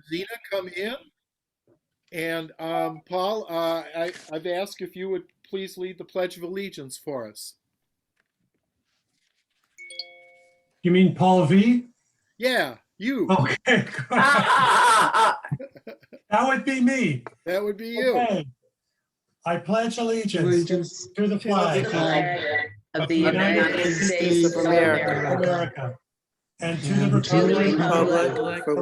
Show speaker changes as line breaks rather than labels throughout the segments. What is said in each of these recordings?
Zena come in. And Paul, I've asked if you would please lead the Pledge of Allegiance for us.
You mean Paul V?
Yeah, you.
Okay. That would be me.
That would be you.
Okay. I pledge allegiance to the flag
of the United States of America
and to the republic
for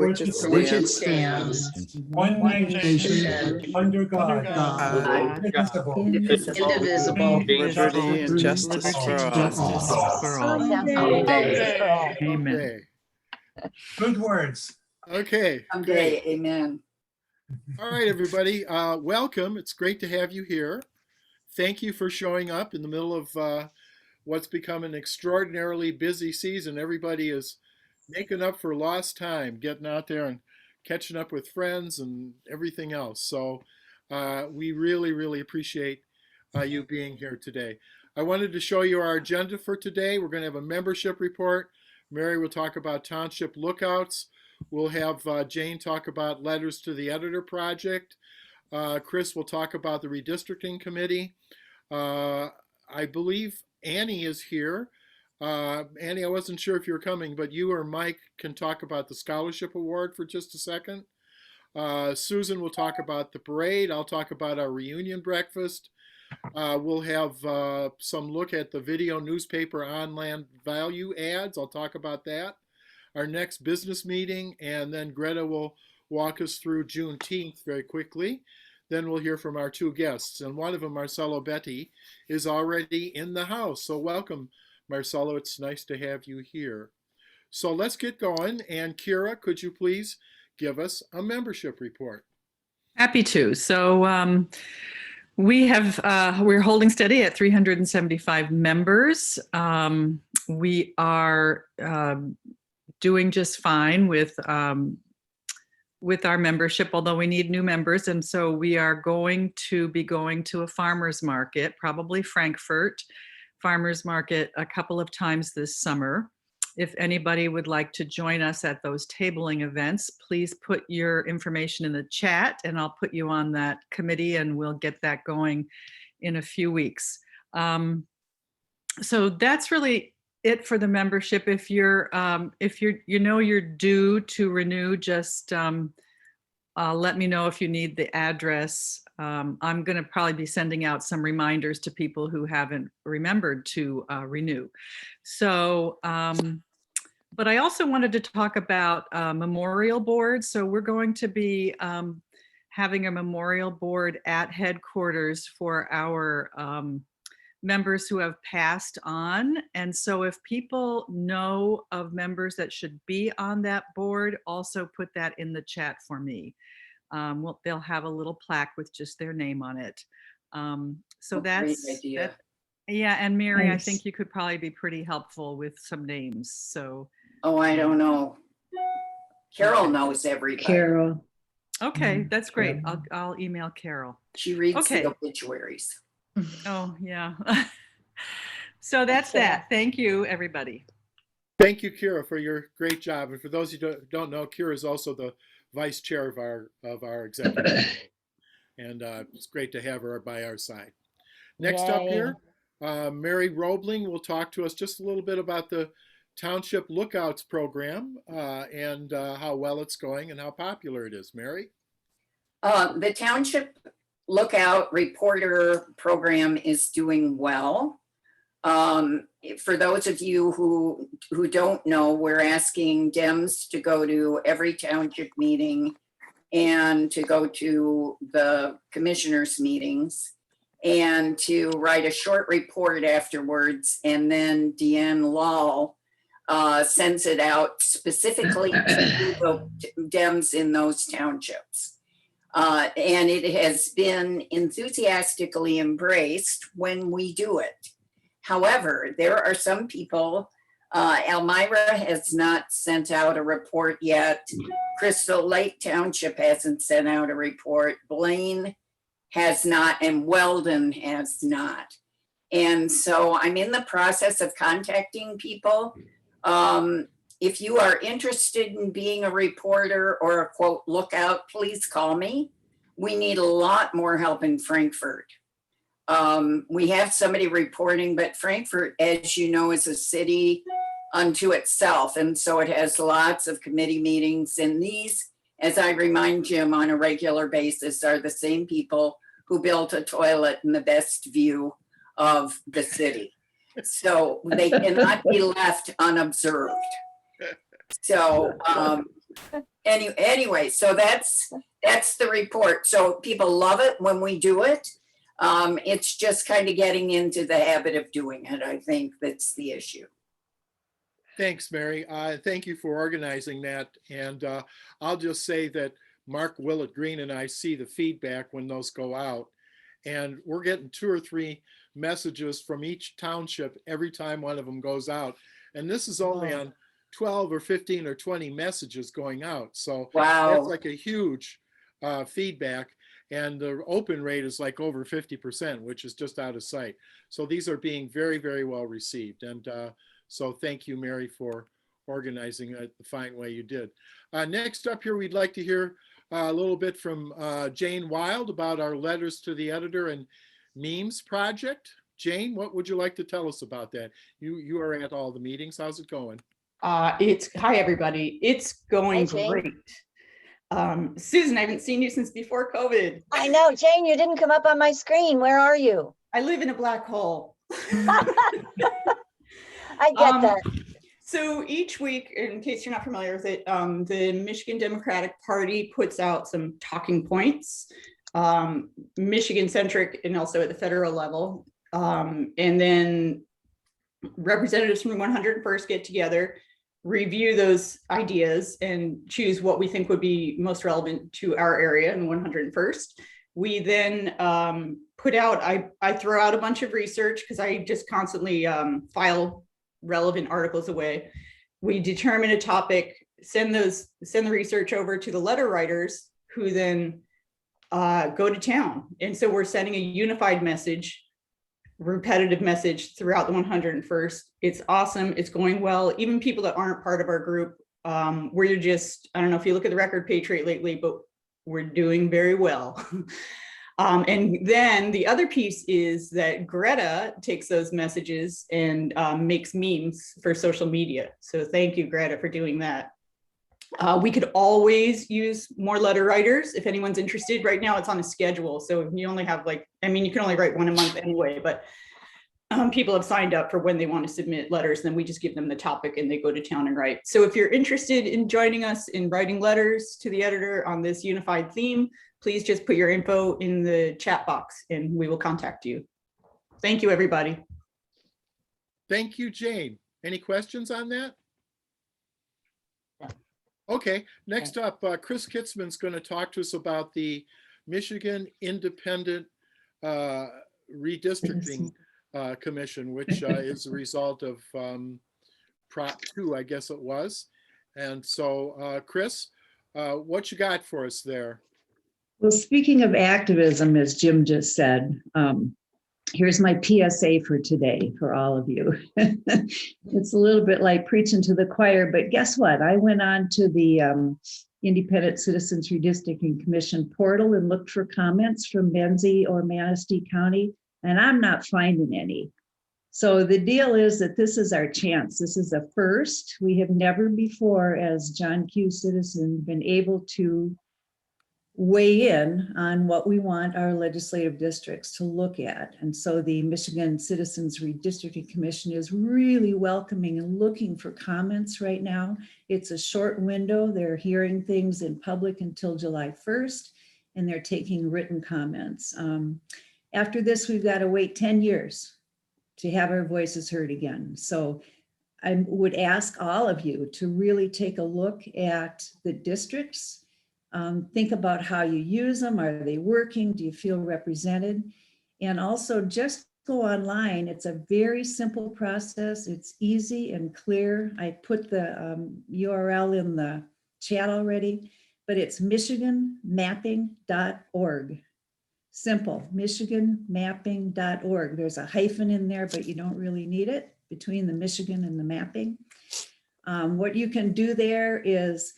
which it stands,
one nation under God, indivisible,
with
liberty and justice for all.
Amen.
Okay.
Good words.
Okay.
Someday, amen.
All right, everybody. Welcome. It's great to have you here. Thank you for showing up in the middle of what's become an extraordinarily busy season. Everybody is making up for lost time, getting out there and catching up with friends and everything else. So we really, really appreciate you being here today. I wanted to show you our agenda for today. We're going to have a membership report. Mary will talk about township lookouts. We'll have Jane talk about letters to the editor project. Chris will talk about the redistricting committee. I believe Annie is here. Annie, I wasn't sure if you were coming, but you or Mike can talk about the scholarship award for just a second. Susan will talk about the parade. I'll talk about our reunion breakfast. We'll have some look at the video newspaper on land value ads. I'll talk about that. Our next business meeting, and then Greta will walk us through Juneteenth very quickly. Then we'll hear from our two guests, and one of them, Marcelo Betti, is already in the house. So welcome, Marcello. It's nice to have you here. So let's get going. And Kira, could you please give us a membership report?
Happy to. So we're holding steady at 375 members. We are doing just fine with our membership, although we need new members. And so we are going to be going to a farmer's market, probably Frankfurt farmer's market, a couple of times this summer. If anybody would like to join us at those tabling events, please put your information in the chat and I'll put you on that committee and we'll get that going in a few weeks. So that's really it for the membership. If you're due to renew, just let me know if you need the address. I'm going to probably be sending out some reminders to people who haven't remembered to renew. So, but I also wanted to talk about memorial boards. So we're going to be having a memorial board at headquarters for our members who have passed on. And so if people know of members that should be on that board, also put that in the chat for me. Well, they'll have a little plaque with just their name on it. So that's,
great idea.
Yeah, and Mary,
Nice.
I think you could probably be pretty helpful with some names. So,
Oh, I don't know. Carol knows everybody.
Carol.
okay, that's great.
Yeah.
I'll email Carol.
She reads
Okay.
the obituaries.
Oh, yeah. So that's that. Thank you, everybody.
Thank you, Kira, for your great job. And for those who don't know, Kira is also the vice chair of our executive committee. And it's great to have her by our side. Next up here, Mary Roebling will talk to us just a little bit about the Township Lookouts program and how well it's going and how popular it is. Mary?
The Township Lookout Reporter program is doing well. For those of you who don't know, we're asking Dems to go to every township meeting and to go to the commissioners' meetings and to write a short report afterwards. And then Deanne Lal sends it out specifically to the Dems in those townships. And it has been enthusiastically embraced when we do it. However, there are some people, Elmira has not sent out a report yet. Crystal Lake Township hasn't sent out a report. Blaine has not, and Weldon has not. And so I'm in the process of contacting people. If you are interested in being a reporter or a quote lookout, please call me. We need a lot more help in Frankfurt. We have somebody reporting, but Frankfurt, as you know, is a city unto itself. And so it has lots of committee meetings. And these, as I remind Jim on a regular basis, are the same people who built a toilet in the best view of the city. So they cannot be left unobserved. So anyway, so that's the report. So people love it when we do it. It's just kind of getting into the habit of doing it. I think that's the issue.
Thanks, Mary. Thank you for organizing that. And I'll just say that Mark Willett Green and I see the feedback when those go out. And we're getting 2 or 3 messages from each township every time one of them goes out. And this is only on 12 or 15 or 20 messages going out. So
Wow.
that's like a huge feedback. And the open rate is like over 50%, which is just out of sight. So these are being very, very well received. And so thank you, Mary, for organizing it the fine way you did. Next up here, we'd like to hear a little bit from Jane Wild about our letters to the editor and memes project. Jane, what would you like to tell us about that? You are at all the meetings. How's it going?
Hi, everybody. It's going
Hi, Jane.
great. Susan, I haven't seen you since before COVID.
I know, Jane, you didn't come up on my screen. Where are you?
I live in a black hole.
I get that.
So each week, in case you're not familiar with it, the Michigan Democratic Party puts out some talking points, Michigan-centric and also at the federal level. And then representatives from 101st get together, review those ideas and choose what we think would be most relevant to our area in 101st. We then put out, I throw out a bunch of research because I just constantly file relevant articles away. We determine a topic, send the research over to the letter writers who then go to town. And so we're sending a unified message, repetitive message throughout the 101st. It's awesome. It's going well. Even people that aren't part of our group, we're just, I don't know if you look at the Record Patriot lately, but we're doing very well. And then the other piece is that Greta takes those messages and makes memes for social media. So thank you, Greta, for doing that. We could always use more letter writers if anyone's interested. Right now it's on a schedule. So you only have you can only write 1 a month anyway, but people have signed up for when they want to submit letters. Then we just give them the topic and they go to town and write. So if you're interested in joining us in writing letters to the editor on this unified theme, please just put your info in the chat box and we will contact you. Thank you, everybody.
Thank you, Jane. Any questions on that? Okay, next up, Chris Kitzman's going to talk to us about the Michigan Independent Redistricting Commission, which is a result of Prop 2, I guess it was. And so, Chris, what you got for us there?
Well, speaking of activism, as Jim just said, here's my PSA for today for all of you. It's a little bit like preaching to the choir, but guess what? I went on to the Independent Citizens Redistricting Commission portal and looked for comments from Benzie or Manistee County, and I'm not finding any. So the deal is that this is our chance. This is a first. We have never before, as John Q. Citizen, been able to weigh in on what we want our legislative districts to look at. And so the Michigan Citizens Redistricting Commission is really welcoming and looking for comments right now. It's a short window. They're hearing things in public until July 1st, and they're taking written comments. After this, we've got to wait 10 years to have our voices heard again. So I would ask all of you to really take a look at the districts. Think about how you use them. Are they working? Do you feel represented? And also just go online. It's a very simple process. It's easy and clear. I put the URL in the chat already, but it's michiganmapping.org. Simple, michiganmapping.org. There's a hyphen in there, but you don't really need it between the Michigan and the mapping. What you can do there is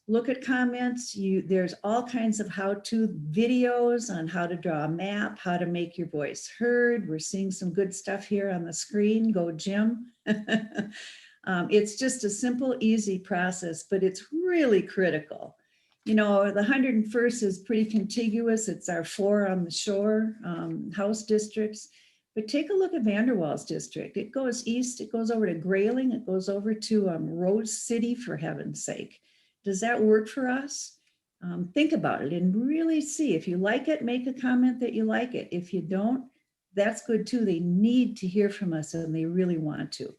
look at comments. There's all kinds of how-to videos on how to draw a map, how to make your voice heard. We're seeing some good stuff here on the screen. Go, Jim. It's just a simple, easy process, but it's really critical. You know, the 101st is pretty contiguous. It's our 4 on the shore house districts. But take a look at Vanderwaal's district. It goes east, it goes over to Grayling, it goes over to Rose City, for heaven's sake. Does that work for us? Think about it and really see. If you like it, make a comment that you like it. If you don't, that's good too. They need to hear from us and they really want to.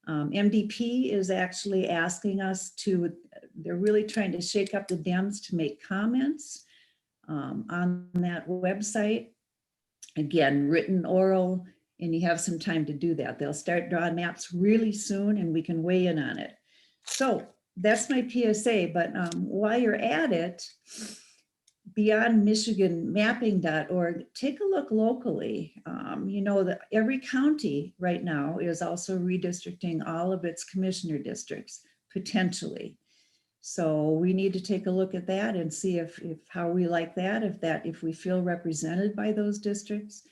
MDP is actually asking us to, they're really trying to shake up the Dems to make comments on that website. Again, written, oral, and you have some time to do that. They'll start drawing maps really soon and we can weigh in on it. So that's my PSA, but while you're at it, beyondmichiganmapping.org, take a look locally. You know that every county right now is also redistricting all of its commissioner districts, potentially. So we need to take a look at that and see if how we like that, if we feel represented by those districts.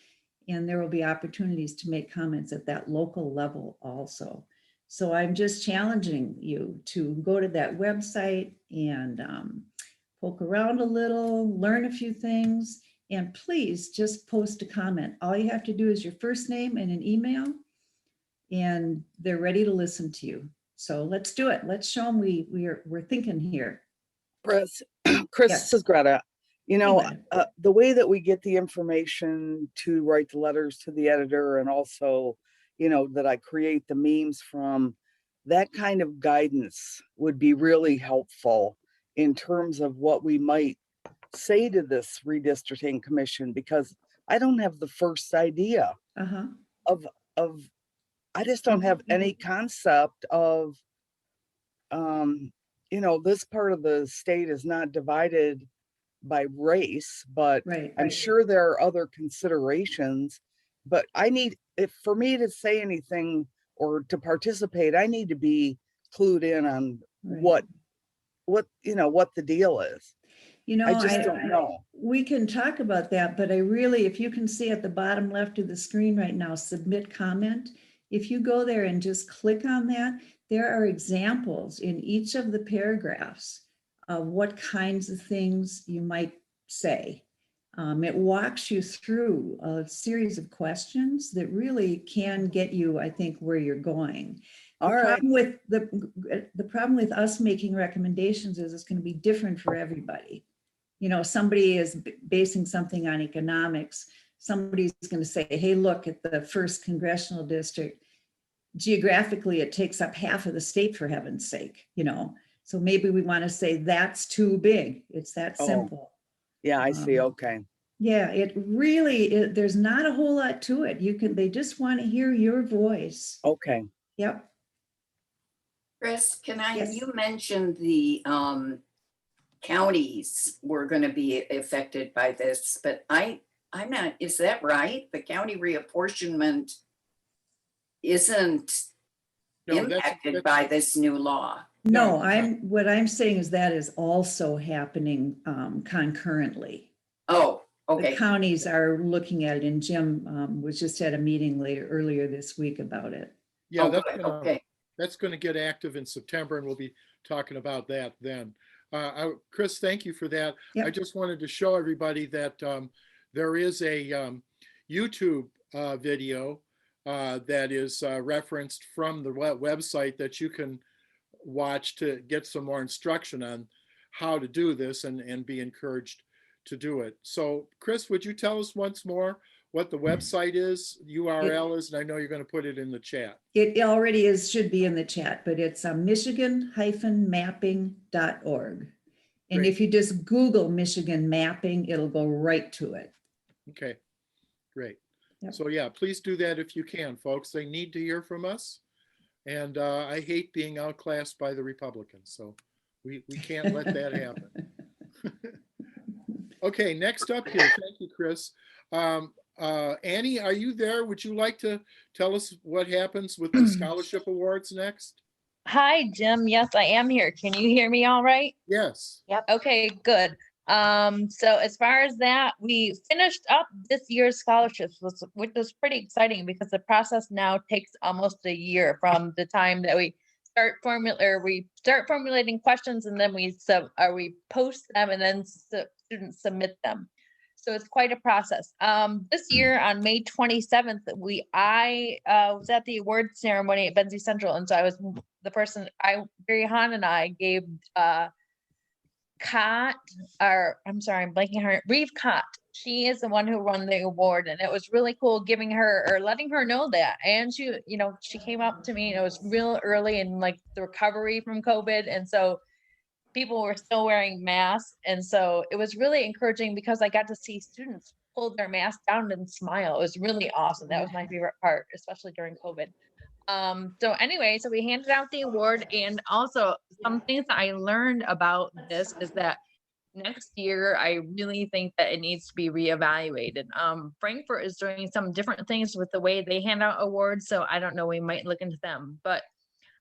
And there will be opportunities to make comments at that local level also. So I'm just challenging you to go to that website and poke around a little, learn a few things, and please just post a comment. All you have to do is your first name and an email, and they're ready to listen to you. So let's do it. Let's show them we're thinking here.
Chris,
Yes.
this is Greta. You know,
Greta.
the way that we get the information to write the letters to the editor, and also, you know, that I create the memes from, that kind of guidance would be really helpful in terms of what we might say to this redistricting commission, because I don't have the first idea of I just don't have any concept of, you know, this part of the state is not divided by race, but I'm sure there are other considerations. But I need, if for me to say anything or to participate, I need to be clued in on what you know, what the deal is.
You know,
I just don't know.
We can talk about that, but I really, if you can see at the bottom left of the screen right now, submit comment. If you go there and just click on that, there are examples in each of the paragraphs of what kinds of things you might say. It walks you through a series of questions that really can get you, I think, where you're going. The problem with us making recommendations is it's going to be different for everybody. You know, somebody is basing something on economics. Somebody's going to say, hey, look at the 1st congressional district. Geographically, it takes up half of the state, for heaven's sake, you know. So maybe we want to say that's too big. It's that simple.
Yeah, I see. Okay.
Yeah, it really, there's not a whole lot to it. They just want to hear your voice.
Okay.
Yep.
Chris,
Yes.
you mentioned the counties were going to be affected by this, but I'm not, is that right? The county reapportionment isn't impacted by this new law.
No, what I'm saying is that is also happening concurrently.
Oh, okay.
The counties are looking at it, and Jim was just at a meeting earlier this week about it.
Yeah,
Okay.
That's going to get active in September, and we'll be talking about that then. Chris, thank you for that.
Yep.
I just wanted to show everybody that there is a YouTube video that is referenced from the website that you can watch to get some more instruction on how to do this and be encouraged to do it. So Chris, would you tell us once more what the website is, URL is, and I know you're going to put it in the chat.
It already should be in the chat, but it's michigan-mapping.org. And if you just Google Michigan mapping, it'll go right to it.
Okay, great.
Yep.
So yeah, please do that if you can, folks. They need to hear from us. And I hate being outclassed by the Republicans, so we can't let that happen. Okay, next up here, thank you, Chris. Annie, are you there? Would you like to tell us what happens with the scholarship awards next?
Hi, Jim. Yes, I am here. Can you hear me all right?
Yes.
Okay, good. So as far as that, we finished up this year's scholarships, which was pretty exciting because the process now takes almost a year from the time that we start formulating questions, and then we post them, and then students submit them. So it's quite a process. This year on May 27th, I was at the award ceremony at Benzie Central, and so I was the person. Barry Hahn and I gave I'm sorry, I'm blanking her, Reeve Cott. She is the one who won the award, and it was really cool giving her or letting her know that. And she, she came up to me, and it was real early in like the recovery from COVID, and so people were still wearing masks, and so it was really encouraging because I got to see students pull their mask down and smile. It was really awesome. That was my favorite part, especially during COVID. So anyway, so we handed out the award, and also some things that I learned about this is that next year, I really think that it needs to be reevaluated. Frankfurt is doing some different things with the way they hand out awards, so I don't know, we might look into them. But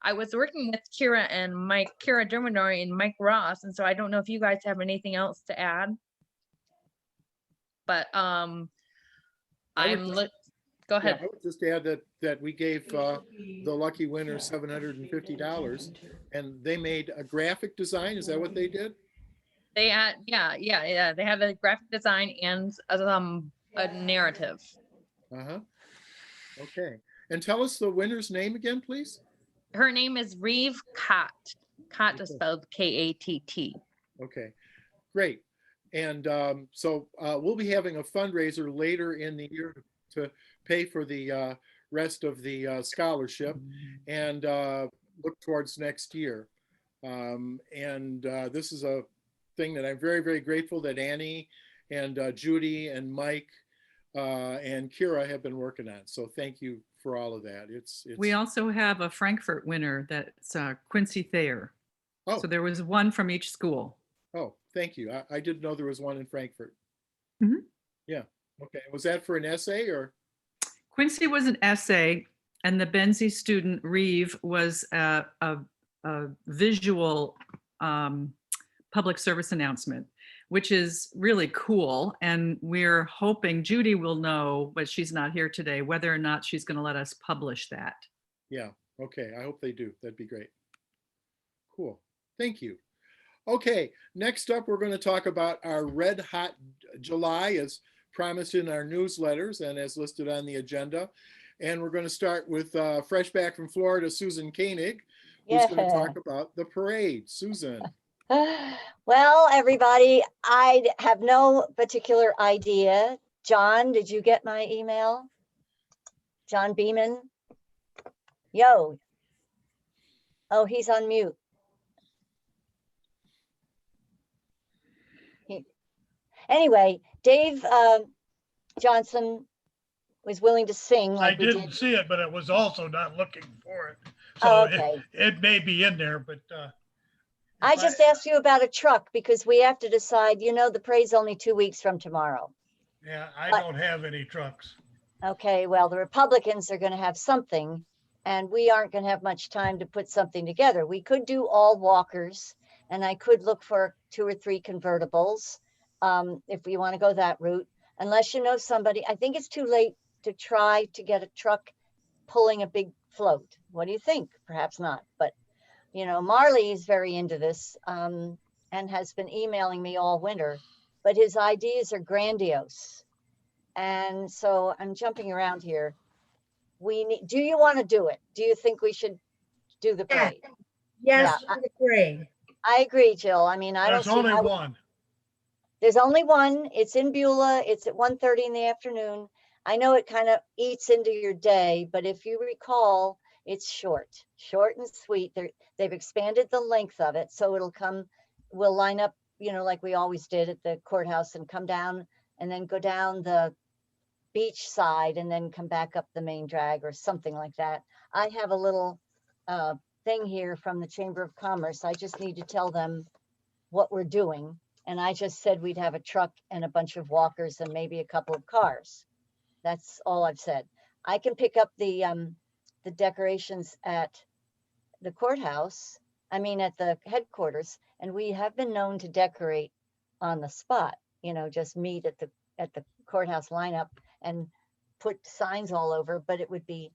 I was working with Kira Derminori and Mike Ross, and so I don't know if you guys have anything else to add. But go ahead.
Yeah, I would just add that we gave the lucky winner $750, and they made a graphic design. Is that what they did?
They had, yeah. They had a graphic design and a narrative.
Okay. And tell us the winner's name again, please.
Her name is Reeve Cott. Cott is spelled K-A-T-T.
Okay, great. And so we'll be having a fundraiser later in the year to pay for the rest of the scholarship and look towards next year. This is a thing that I'm very, very grateful that Annie and Judy and Mike and Kira have been working on. So thank you for all of that.
We also have a Frankfurt winner, that's Quincy Thayer.
Oh.
So there was one from each school.
Oh, thank you. I didn't know there was one in Frankfurt.
Mm-hmm.
Yeah. Okay. Was that for an essay or?
Quincy was an essay, and the Benzie student Reeve was a visual public service announcement, which is really cool. And we're hoping Judy will know, but she's not here today, whether or not she's going to let us publish that.
Yeah. Okay. I hope they do. That'd be great. Cool. Thank you. Okay. Next up, we're going to talk about our Red Hot July as promised in our newsletters and as listed on the agenda. And we're going to start with fresh back from Florida, Susan Koenig, who's going to talk about the parade. Susan.
Well, everybody, I have no particular idea. John, did you get my email? John Beeman? Yo. Oh, he's on mute. Anyway, Dave Johnson was willing to sing.
I didn't see it, but it was also not looking for it. So
Oh, okay.
it may be in there, but
I just asked you about a truck because we have to decide, the parade's only 2 weeks from tomorrow.
yeah, I don't have any trucks.
Okay, well, the Republicans are going to have something, and we aren't going to have much time to put something together. We could do all walkers, and I could look for 2 or 3 convertibles if we want to go that route. Unless you know somebody, I think it's too late to try to get a truck pulling a big float. What do you think? Perhaps not, but Marley is very into this and has been emailing me all winter, but his ideas are grandiose. And so I'm jumping around here. Do you want to do it? Do you think we should do the parade?
Yes, I agree.
I agree, Jill. I mean, I don't
There's
see
only
how
one.
There's only one. It's in Beulah. It's at 1:30 in the afternoon. I know it kind of eats into your day, but if you recall, it's short and sweet. They've expanded the length of it. So we'll line up, like we always did at the courthouse and come down and then go down the beach side and then come back up the main drag or something like that. I have a little thing here from the Chamber of Commerce. I just need to tell them what we're doing. And I just said we'd have a truck and a bunch of walkers and maybe a couple of cars. That's all I've said. I can pick up the decorations at the courthouse, at the headquarters, and we have been known to decorate on the spot, just meet at the courthouse lineup and put signs all over, but it would be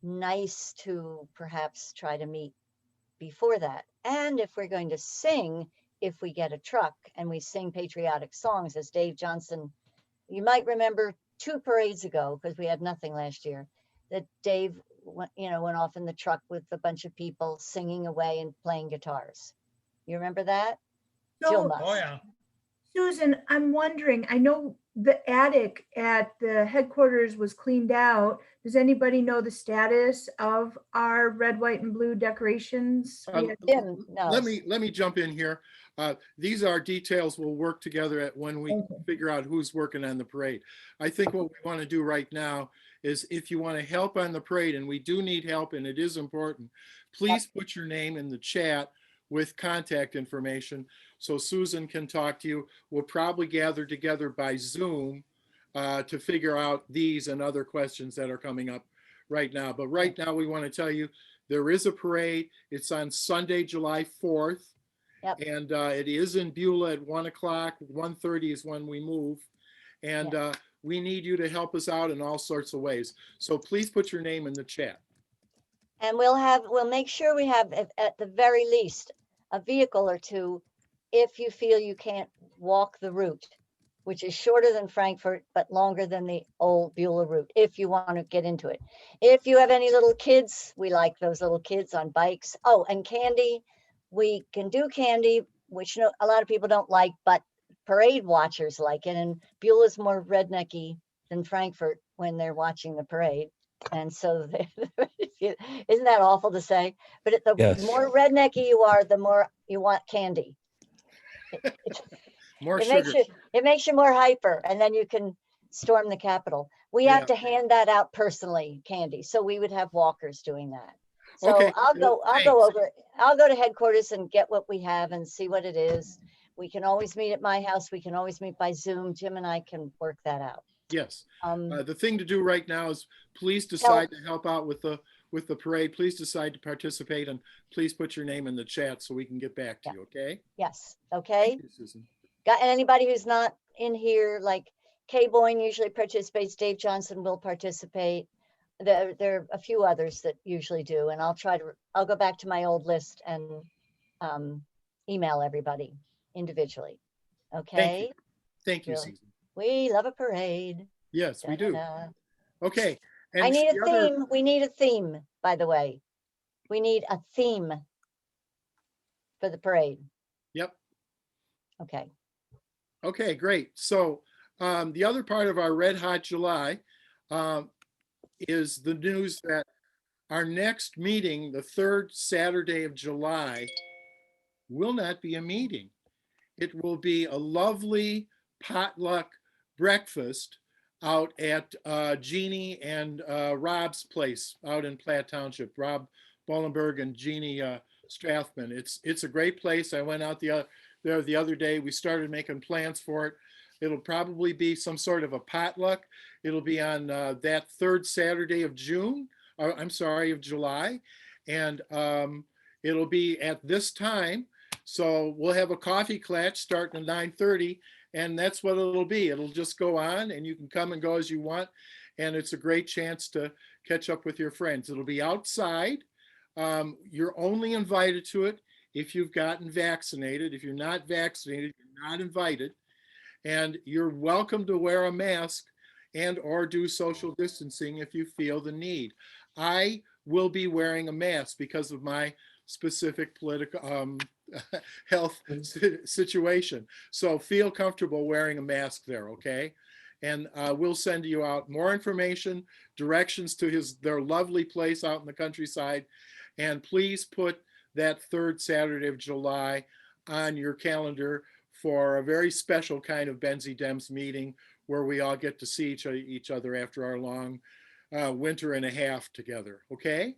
nice to perhaps try to meet before that. And if we're going to sing, if we get a truck and we sing patriotic songs, as Dave Johnson, you might remember 2 parades ago, because we had nothing last year, that Dave went off in the truck with a bunch of people singing away and playing guitars. You remember that? Jill
So,
must.
Oh, yeah.
Susan, I'm wondering, I know the attic at the headquarters was cleaned out. Does anybody know the status of our red, white, and blue decorations? We had-
Jim knows.
Let me jump in here. These are details we'll work together at when we
Okay.
figure out who's working on the parade. I think what we want to do right now is, if you want to help on the parade, and we do need help and it is important, please put your name in the chat with contact information so Susan can talk to you. We'll probably gather together by Zoom to figure out these and other questions that are coming up right now. But right now we want to tell you there is a parade. It's on Sunday, July 4th.
Yep.
And it is in Beulah at 1 o'clock. 1:30 is when we move. And we need you to help us out in all sorts of ways. So please put your name in the chat.
And we'll make sure we have, at the very least, a vehicle or two if you feel you can't walk the route, which is shorter than Frankfurt, but longer than the old Beulah route, if you want to get into it. If you have any little kids, we like those little kids on bikes. Oh, and candy, we can do candy, which a lot of people don't like, but parade watchers like it. And Beulah's more rednecky than Frankfurt when they're watching the parade. And so, isn't that awful to say? But the
Yes.
more rednecky you are, the more you want candy.
More
It
sugar.
makes you more hyper, and then you can storm the Capitol. We have to hand that out personally, candy. So we would have walkers doing that. So
Okay,
I'll
well,
go to headquarters and get what we have and see what it is. We can always meet at my house. We can always meet by Zoom. Jim and I can work that out.
Yes. The thing to do right now is please decide to help out with the parade. Please decide to participate, and please put your name in the chat so we can get back to you. Okay.
Yes. Okay.
Thank you, Susan.
Got anybody who's not in here, like Kay Boyne usually participates, Dave Johnson will participate. There are a few others that usually do, and I'll go back to my old list and email everybody individually. Okay.
Thank you,
Really?
Susan.
We love a parade.
Yes, we do.
Da-da-da.
Okay. And
I need a
the other-
theme. We need a theme, by the way. We need a theme for the parade.
Yep.
Okay.
Okay, great. So the other part of our Red Hot July is the news that our next meeting, the 3rd Saturday of July, will not be a meeting. It will be a lovely potluck breakfast out at Jeannie and Rob's place out in Platt Township. Rob Bollenberg and Jeannie Strathman. It's a great place. I went out there the other day. We started making plans for it. It'll probably be some sort of a potluck. It'll be on that 3rd Saturday of July. And it'll be at this time. So we'll have a coffee clatch starting at 9:30, and that's what it'll be. It'll just go on, and you can come and go as you want. And it's a great chance to catch up with your friends. It'll be outside. You're only invited to it if you've gotten vaccinated. If you're not vaccinated, you're not invited. And you're welcome to wear a mask and or do social distancing if you feel the need. I will be wearing a mask because of my specific political health situation. So feel comfortable wearing a mask there, okay? And we'll send you out more information, directions to their lovely place out in the countryside. And please put that 3rd Saturday of July on your calendar for a very special kind of Benzie Dems meeting where we all get to see each other after our long winter and a half together, okay?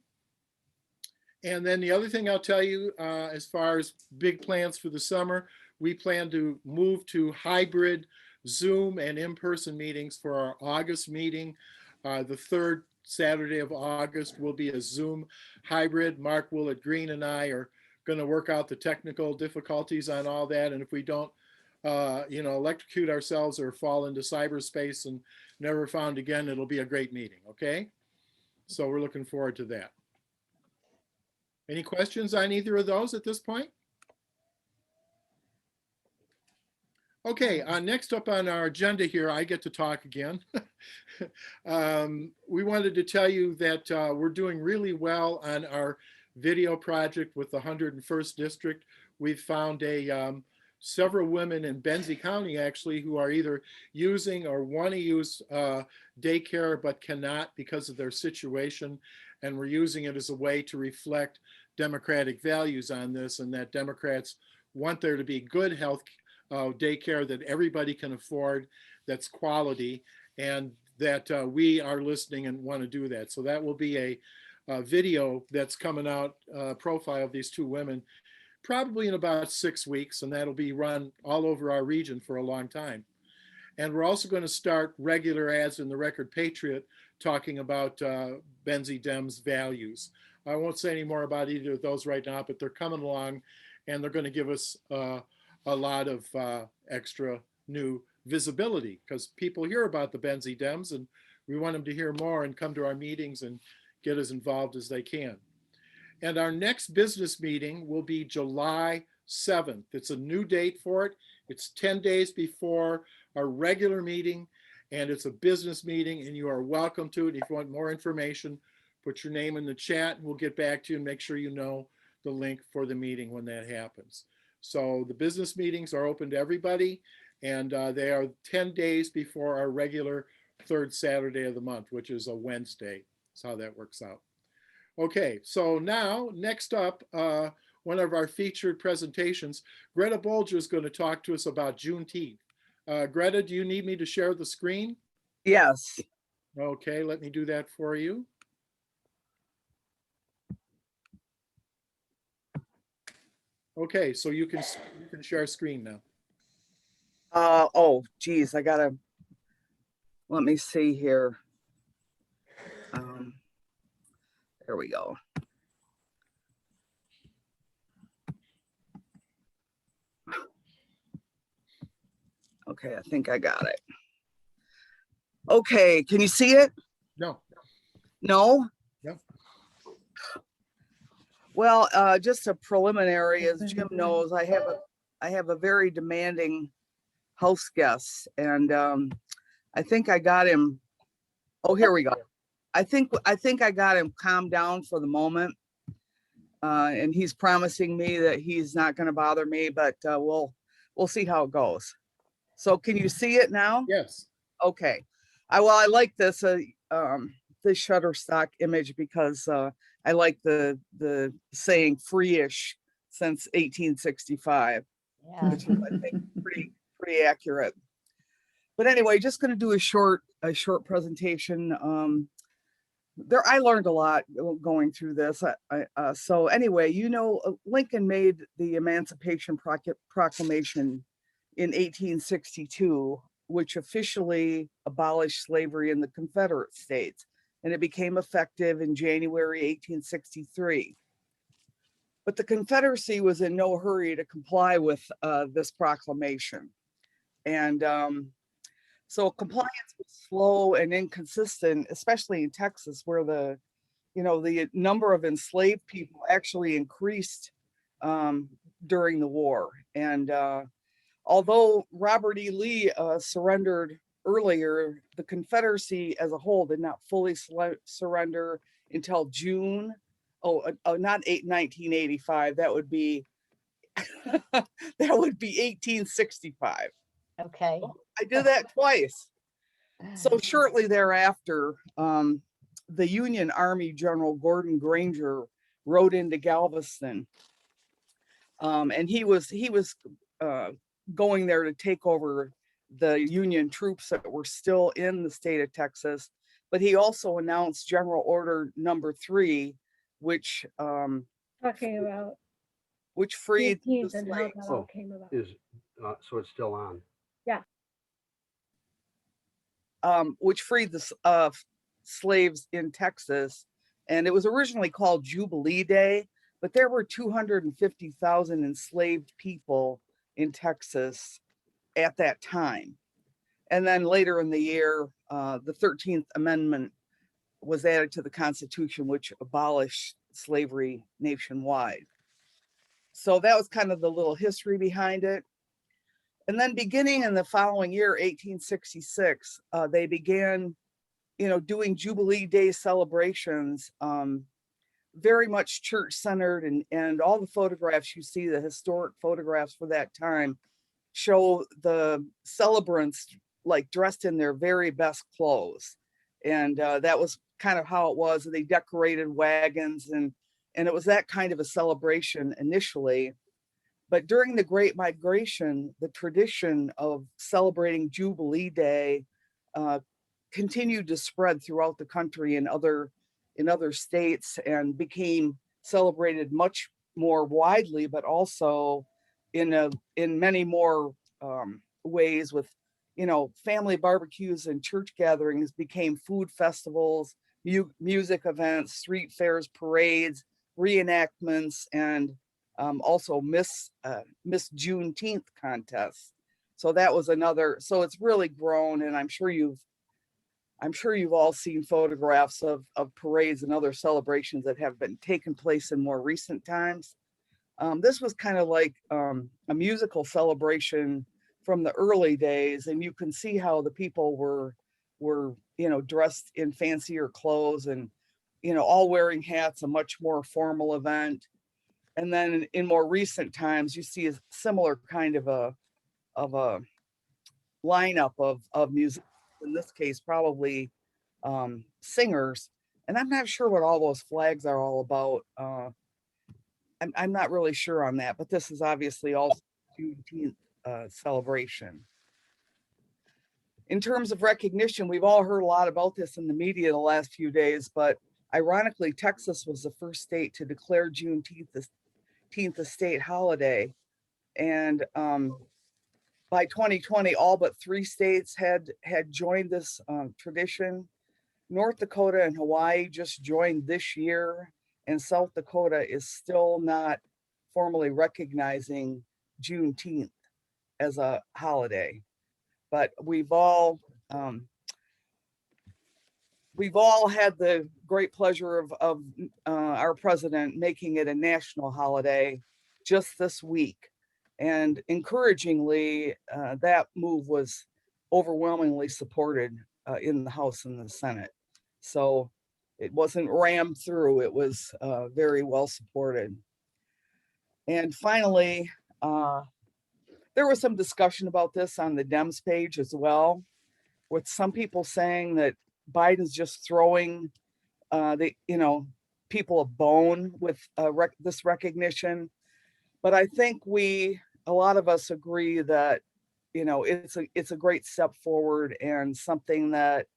And then the other thing I'll tell you, as far as big plans for the summer, we plan to move to hybrid Zoom and in-person meetings for our August meeting, the 3rd Saturday of August will be a Zoom hybrid. Mark Willett Green and I are going to work out the technical difficulties on all that. And if we don't, electrocute ourselves or fall into cyberspace and never found again, it'll be a great meeting. Okay. So we're looking forward to that. Any questions on either of those at this point? Okay, next up on our agenda here, I get to talk again. We wanted to tell you that we're doing really well on our video project with the 101st District. We've found several women in Benzie County actually who are either using or want to use daycare but cannot because of their situation. And we're using it as a way to reflect Democratic values on this, and that Democrats want there to be good health daycare that everybody can afford, that's quality, and that we are listening and want to do that. So that will be a video that's coming out, profile of these two women, probably in about 6 weeks, and that'll be run all over our region for a long time. And we're also going to start regular ads in the Record Patriot talking about Benzie Dems values. I won't say any more about either of those right now, but they're coming along, and they're going to give us a lot of extra new visibility because people hear about the Benzie Dems, and we want them to hear more and come to our meetings and get as involved as they can. And our next business meeting will be July 7th. It's a new date for it. It's 10 days before our regular meeting, and it's a business meeting, and you are welcome to it. If you want more information, put your name in the chat, and we'll get back to you and make sure you know the link for the meeting when that happens. So the business meetings are open to everybody, and they are 10 days before our regular third Saturday of the month, which is a Wednesday. That's how that works out. Okay, so now next up, one of our featured presentations, Greta Bolger is going to talk to us about Juneteenth. Greta, do you need me to share the screen?
Yes.
Okay, let me do that for you. Okay, so you can share screen now.
Oh, geez, I gotta, let me see here. There we go. Okay, I think I got it. Okay, can you see it?
No.
No?
No.
Well, just a preliminary, as Jim knows, I have a very demanding house guest, and I think I got him. Oh, here we go. I think I got him calmed down for the moment, and he's promising me that he's not going to bother me, but we'll see how it goes. So, can you see it now?
Yes.
Okay. I like this Shutterstock image because I like the saying "free-ish" since 1865,
Yeah.
which is, I think, pretty accurate. But anyway, just going to do a short presentation. I learned a lot going through this. So anyway, Lincoln made the Emancipation Proclamation in 1862, which officially abolished slavery in the Confederate States, and it became effective in January 1863. But the Confederacy was in no hurry to comply with this proclamation. And so compliance was slow and inconsistent, especially in Texas, where the number of enslaved people actually increased during the war. And although Robert E. Lee surrendered earlier, the Confederacy as a whole did not fully surrender until June. Not 1985. That would be 1865.
Okay.
I did that twice. So shortly thereafter, the Union Army General Gordon Granger rode into Galveston, and he was going there to take over the Union troops that were still in the state of Texas. But he also announced General Order Number 3, which
Talking about
freed the
and how
slaves.
that all came about.
So it's still on.
Yeah.
Which freed the slaves in Texas. And it was originally called Jubilee Day, but there were 250,000 enslaved people in Texas at that time. And then later in the year, the 13th Amendment was added to the Constitution, which abolished slavery nationwide. So that was kind of the little history behind it. And then beginning in the following year, 1866, they began, doing Jubilee Day celebrations, very much church centered, and all the photographs you see, the historic photographs for that time, show the celebrants like dressed in their very best clothes. And that was kind of how it was. They decorated wagons, and it was that kind of a celebration initially. But during the Great Migration, the tradition of celebrating Jubilee Day continued to spread throughout the country in other states, and became celebrated much more widely, but also in many more ways, with family barbecues and church gatherings became food festivals, music events, street fairs, parades, reenactments, and also Miss Juneteenth contests. So that was another. So it's really grown, and I'm sure you've all seen photographs of parades and other celebrations that have been taken place in more recent times. This was kind of like a musical celebration from the early days, and you can see how the people were dressed in fancier clothes, and all wearing hats, a much more formal event. And then in more recent times, you see a similar kind of a lineup of music. In this case, probably singers. And I'm not sure what all those flags are all about. I'm not really sure on that, but this is obviously also Juneteenth celebration. In terms of recognition, we've all heard a lot about this in the media the last few days, but ironically, Texas was the first state to declare Juneteenth a state holiday. And by 2020, all but 3 states had joined this tradition. North Dakota and Hawaii just joined this year, and South Dakota is still not formally recognizing Juneteenth as a holiday. But we've all had the great pleasure of our president making it a national holiday just this week. And encouragingly, that move was overwhelmingly supported in the House and the Senate. So it wasn't rammed through, it was very well supported. And finally, there was some discussion about this on the Dems page as well, with some people saying that Biden's just throwing people a bone with this recognition. But I think a lot of us agree that it's a great step forward, and something that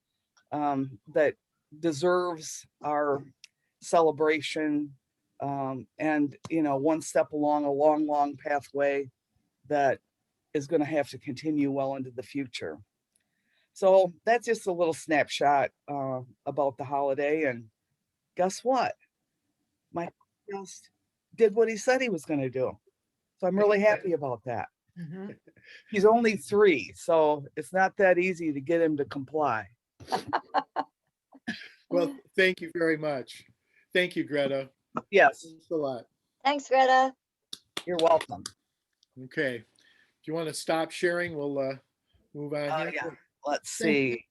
that deserves our celebration, and one step along a long pathway that is going to have to continue well into the future. So that's just a little snapshot about the holiday. And guess what? My guest did what he said he was going to do. So I'm really happy about that. He's only 3, so it's not that easy to get him to comply.
Well, thank you very much. Thank you, Greta.
Yes.
Thanks a lot.
Thanks, Greta.
You're welcome.
Okay. Do you want to stop sharing? We'll move on here.
Yeah. Let's see.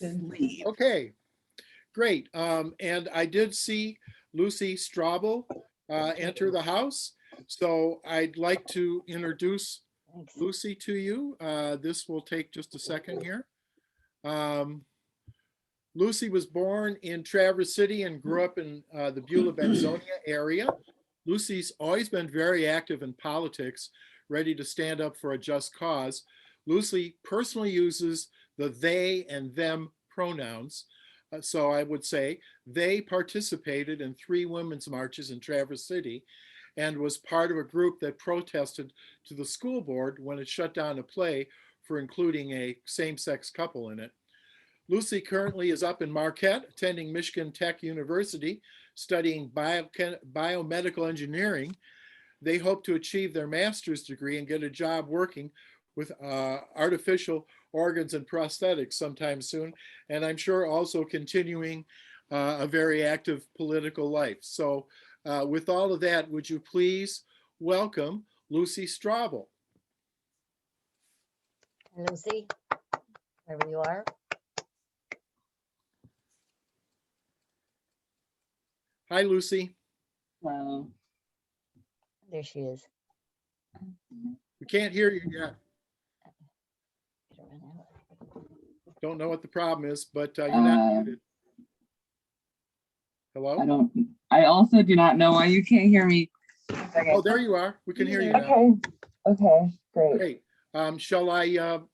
Leave.
Okay, great. And I did see Lucy Straubel enter the house. So I'd like to introduce
Thanks.
Lucy to you. This will take just a second here. Lucy was born in Traverse City and grew up in the Beulah-Benzonia area. Lucy's always been very active in politics, ready to stand up for a just cause. Lucy personally uses the they and them pronouns. So I would say they participated in 3 women's marches in Traverse City and was part of a group that protested to the school board when it shut down a play for including a same-sex couple in it. Lucy currently is up in Marquette, attending Michigan Tech University, studying biomedical engineering. They hope to achieve their master's degree and get a job working with artificial organs and prosthetics sometime soon. And I'm sure also continuing a very active political life. So with all of that, would you please welcome Lucy Straubel.
Lucy, wherever you are.
Hi, Lucy.
Hello.
There she is.
We can't hear you yet. Don't know what the problem is, but you're not muted. Hello?
I also do not know why you can't hear me.
Oh, there you are. We can hear you now.
Okay, great.
Great. Shall I, do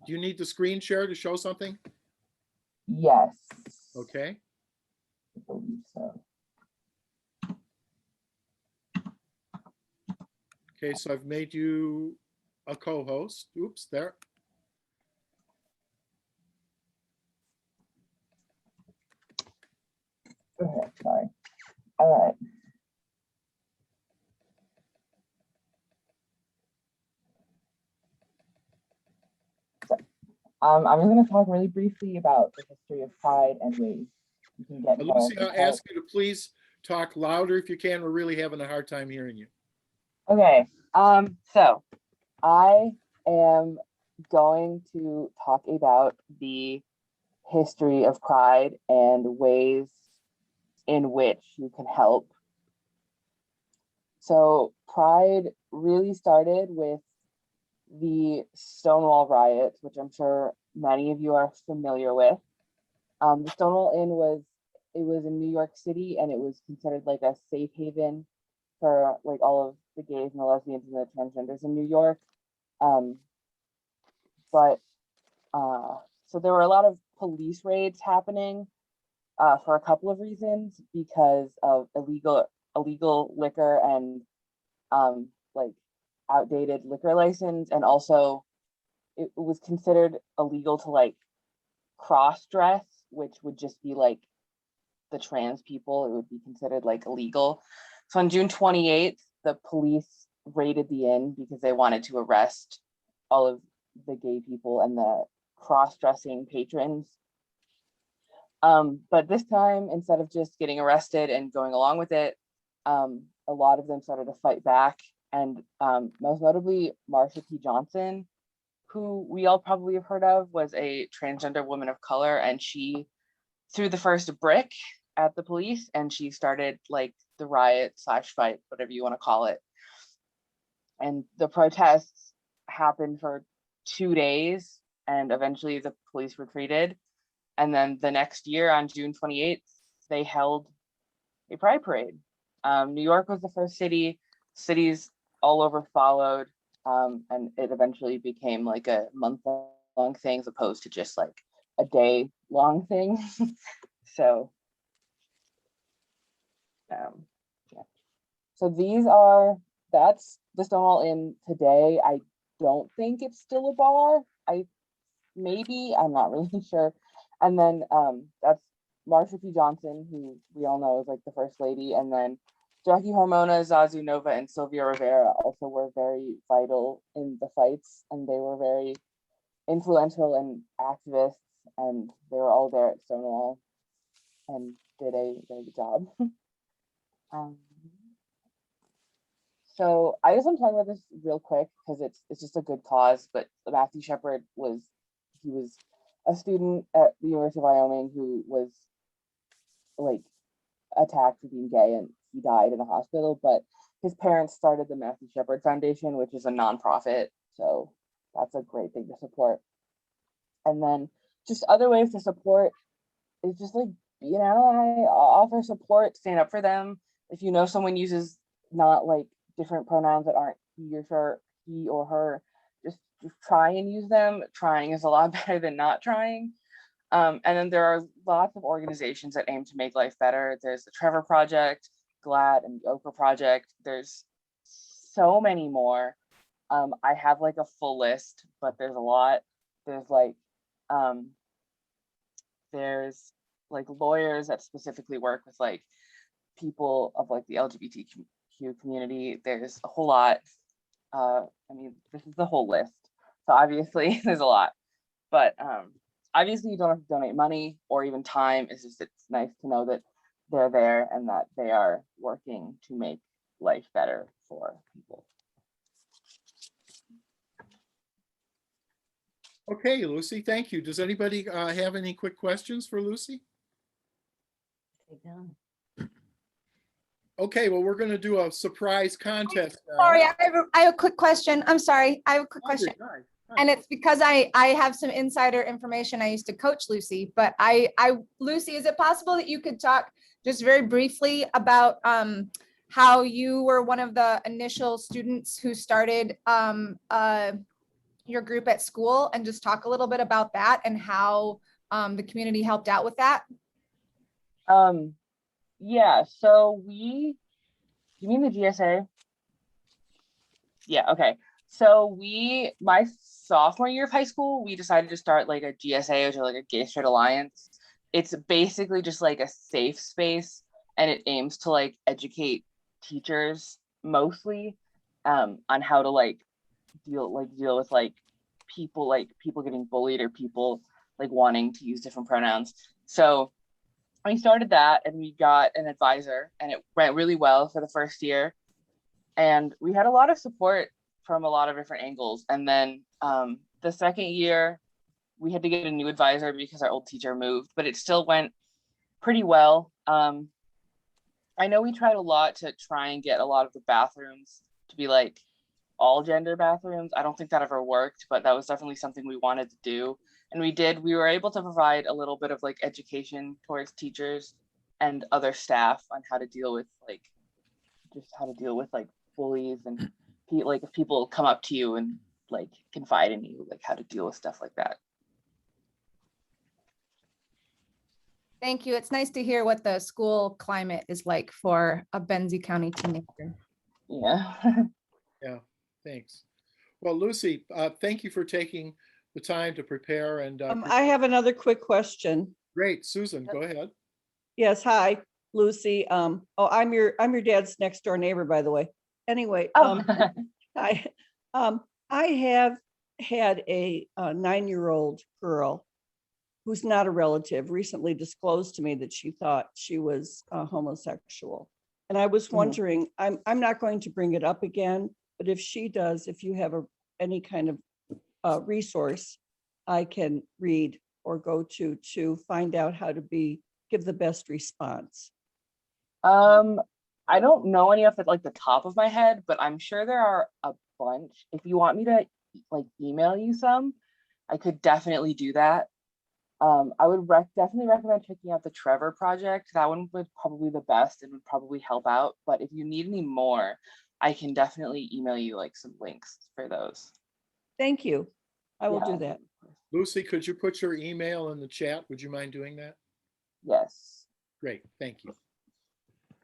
you need the screen share to show something?
Yes.
Okay.
I believe so.
Okay, so I've made you a co-host. Oops, there.
Go ahead, sorry. All right. So, I'm just going to talk really briefly about the history of pride and ways you can get involved.
Lucy, I'll ask you to please talk louder if you can. We're really having a hard time hearing you.
Okay, so I am going to talk about the history of pride and ways in which you can help. So pride really started with the Stonewall riots, which I'm sure many of you are familiar with. The Stonewall Inn was in New York City, and it was considered like a safe haven for like all of the gays and the lesbians and the transgenders in New York. So there were a lot of police raids happening for a couple of reasons, because of illegal liquor and like outdated liquor license, and also it was considered illegal to like cross dress, which would just be like the trans people. It would be considered like illegal. So on June 28th, the police raided the inn because they wanted to arrest all of the gay people and the cross-dressing patrons. But this time, instead of just getting arrested and going along with it, a lot of them started to fight back. And most notably, Marsha P. Johnson, who we all probably have heard of, was a transgender woman of color, and she threw the first brick at the police, and she started like the riot / fight, whatever you want to call it. And the protests happened for 2 days, and eventually the police retreated. And then the next year, on June 28th, they held a pride parade. New York was the first city. Cities all over followed, and it eventually became like a month-long thing as opposed to just like a day-long thing. So, yeah. So that's the Stonewall Inn today. I don't think it's still a bar. I'm not really sure. And then that's Marsha P. Johnson, who we all know is like the first lady. And then Jackie Hormona, Zazu Nova, and Sylvia Rivera also were very vital in the fights, and they were very influential and activists, and they were all there at Stonewall and did a very good job. So I just want to talk about this real quick because it's just a good cause. But Matthew Shepard was a student at the University of Wyoming who was like attacked for being gay, and he died in a hospital. But his parents started the Matthew Shepard Foundation, which is a nonprofit. So that's a great thing to support. And then just other ways to support is just like, I offer support, stand up for them. If you know someone uses not like different pronouns that aren't he or her, just try and use them. Trying is a lot better than not trying. And then there are lots of organizations that aim to make life better. There's the Trevor Project, GLAAD, and the Oprah Project. There's so many more. I have like a full list, but there's a lot. There's like there's like lawyers that specifically work with like people of like the LGBTQ community. There's a whole lot. I mean, this is the whole list. So obviously there's a lot, but obviously you don't have to donate money or even time. It's just, it's nice to know that they're there and that they are working to make life better for people.
Okay, Lucy, thank you. Does anybody have any quick questions for Lucy? Okay, well, we're going to do a surprise contest now.
Sorry, I have a quick question. I'm sorry. I have a quick question.
Hi.
And it's because I have some insider information. I used to coach Lucy, but Lucy, is it possible that you could talk just very briefly about how you were one of the initial students who started your group at school, and just talk a little bit about that and how the community helped out with that?
Yeah, so you mean the GSA? Yeah, okay. So my sophomore year of high school, we decided to start like a GSA, which is like a Gay Straight Alliance. It's basically just like a safe space, and it aims to like educate teachers mostly on how to like deal with like people getting bullied or people like wanting to use different pronouns. So we started that, and we got an advisor, and it went really well for the first year. And we had a lot of support from a lot of different angles. And then the second year, we had to get a new advisor because our old teacher moved, but it still went pretty well. I know we tried a lot to try and get a lot of the bathrooms to be like all gender bathrooms. I don't think that ever worked, but that was definitely something we wanted to do. And we were able to provide a little bit of like education towards teachers and other staff on how to deal with like bullies, and like if people come up to you and like confide in you, like how to deal with stuff like that.
Thank you. It's nice to hear what the school climate is like for a Benzie County teenager.
Yeah.
Yeah, thanks. Well, Lucy, thank you for taking the time to prepare. And
I have another quick question.
great, Susan, go ahead.
Yes, hi, Lucy. Oh, I'm your dad's next door neighbor, by the way. Anyway, I have had a 9-year-old girl who's not a relative recently disclosed to me that she thought she was homosexual. And I was wondering, I'm not going to bring it up again, but if she does, if you have any kind of resource I can read or go to find out how to give the best response.
I don't know any off like the top of my head, but I'm sure there are a bunch. If you want me to like email you some, I could definitely do that. I would definitely recommend checking out the Trevor Project. That one was probably the best and would probably help out. But if you need any more, I can definitely email you like some links for those.
Thank you. I will do that.
Lucy, could you put your email in the chat? Would you mind doing that?
Yes.
Great, thank you.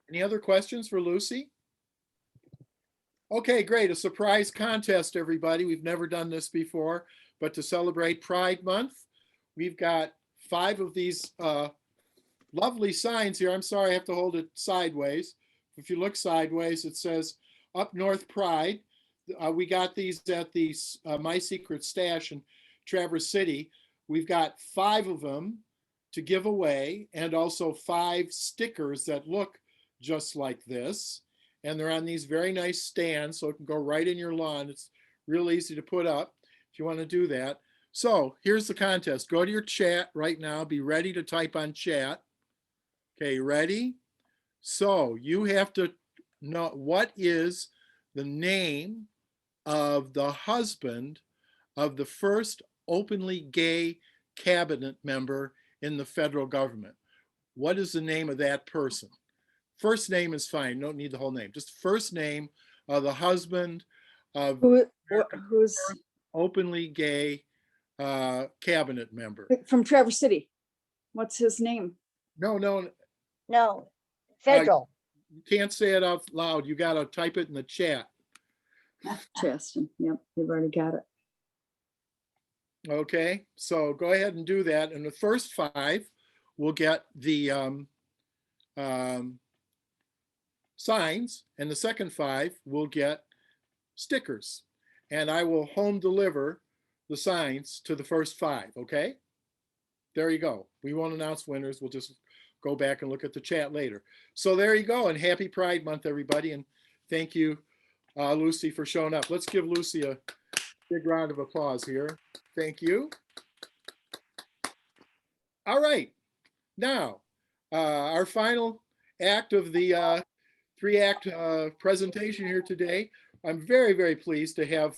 Any other questions for Lucy? Okay, great. A surprise contest, everybody. We've never done this before, but to celebrate Pride Month, we've got 5 of these lovely signs here. I'm sorry, I have to hold it sideways. If you look sideways, it says Up North Pride. We got these at the My Secret Stash in Traverse City. We've got 5 of them to give away, and also 5 stickers that look just like this. And they're on these very nice stands, so it can go right in your lawn. It's real easy to put up if you want to do that. So here's the contest. Go to your chat right now. Be ready to type on chat. Okay, ready? So you have to know what is the name of the husband of the first openly gay cabinet member in the federal government. What is the name of that person? First name is fine. Don't need the whole name. Just first name of the husband of
Who's
openly gay cabinet member.
from Traverse City? What's his name?
No,
federal.
you can't say it out loud. You got to type it in the chat.
Chaston. Yep, they've already got it.
Okay, so go ahead and do that. And the first 5 will get the signs, and the second 5 will get stickers. And I will home deliver the signs to the first 5, okay? There you go. We won't announce winners. We'll just go back and look at the chat later. So there you go, and happy Pride Month, everybody. And thank you, Lucy, for showing up. Let's give Lucy a big round of applause here. Thank you. All right. Now, our final act of the 3-act presentation here today. I'm very, very pleased to have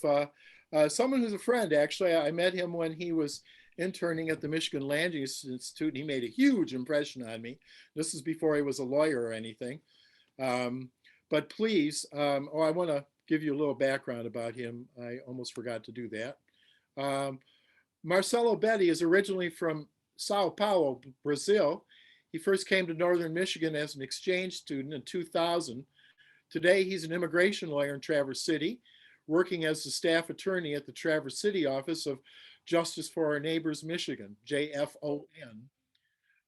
someone who's a friend. Actually, I met him when he was interning at the Michigan Land Use Institute, and he made a huge impression on me. This is before he was a lawyer or anything. But please, I want to give you a little background about him. I almost forgot to do that. Marcelo Betti is originally from Sao Paulo, Brazil. He first came to Northern Michigan as an exchange student in 2000. Today, he's an immigration lawyer in Traverse City, working as the staff attorney at the Traverse City office of Justice for Our Neighbors Michigan, JFON,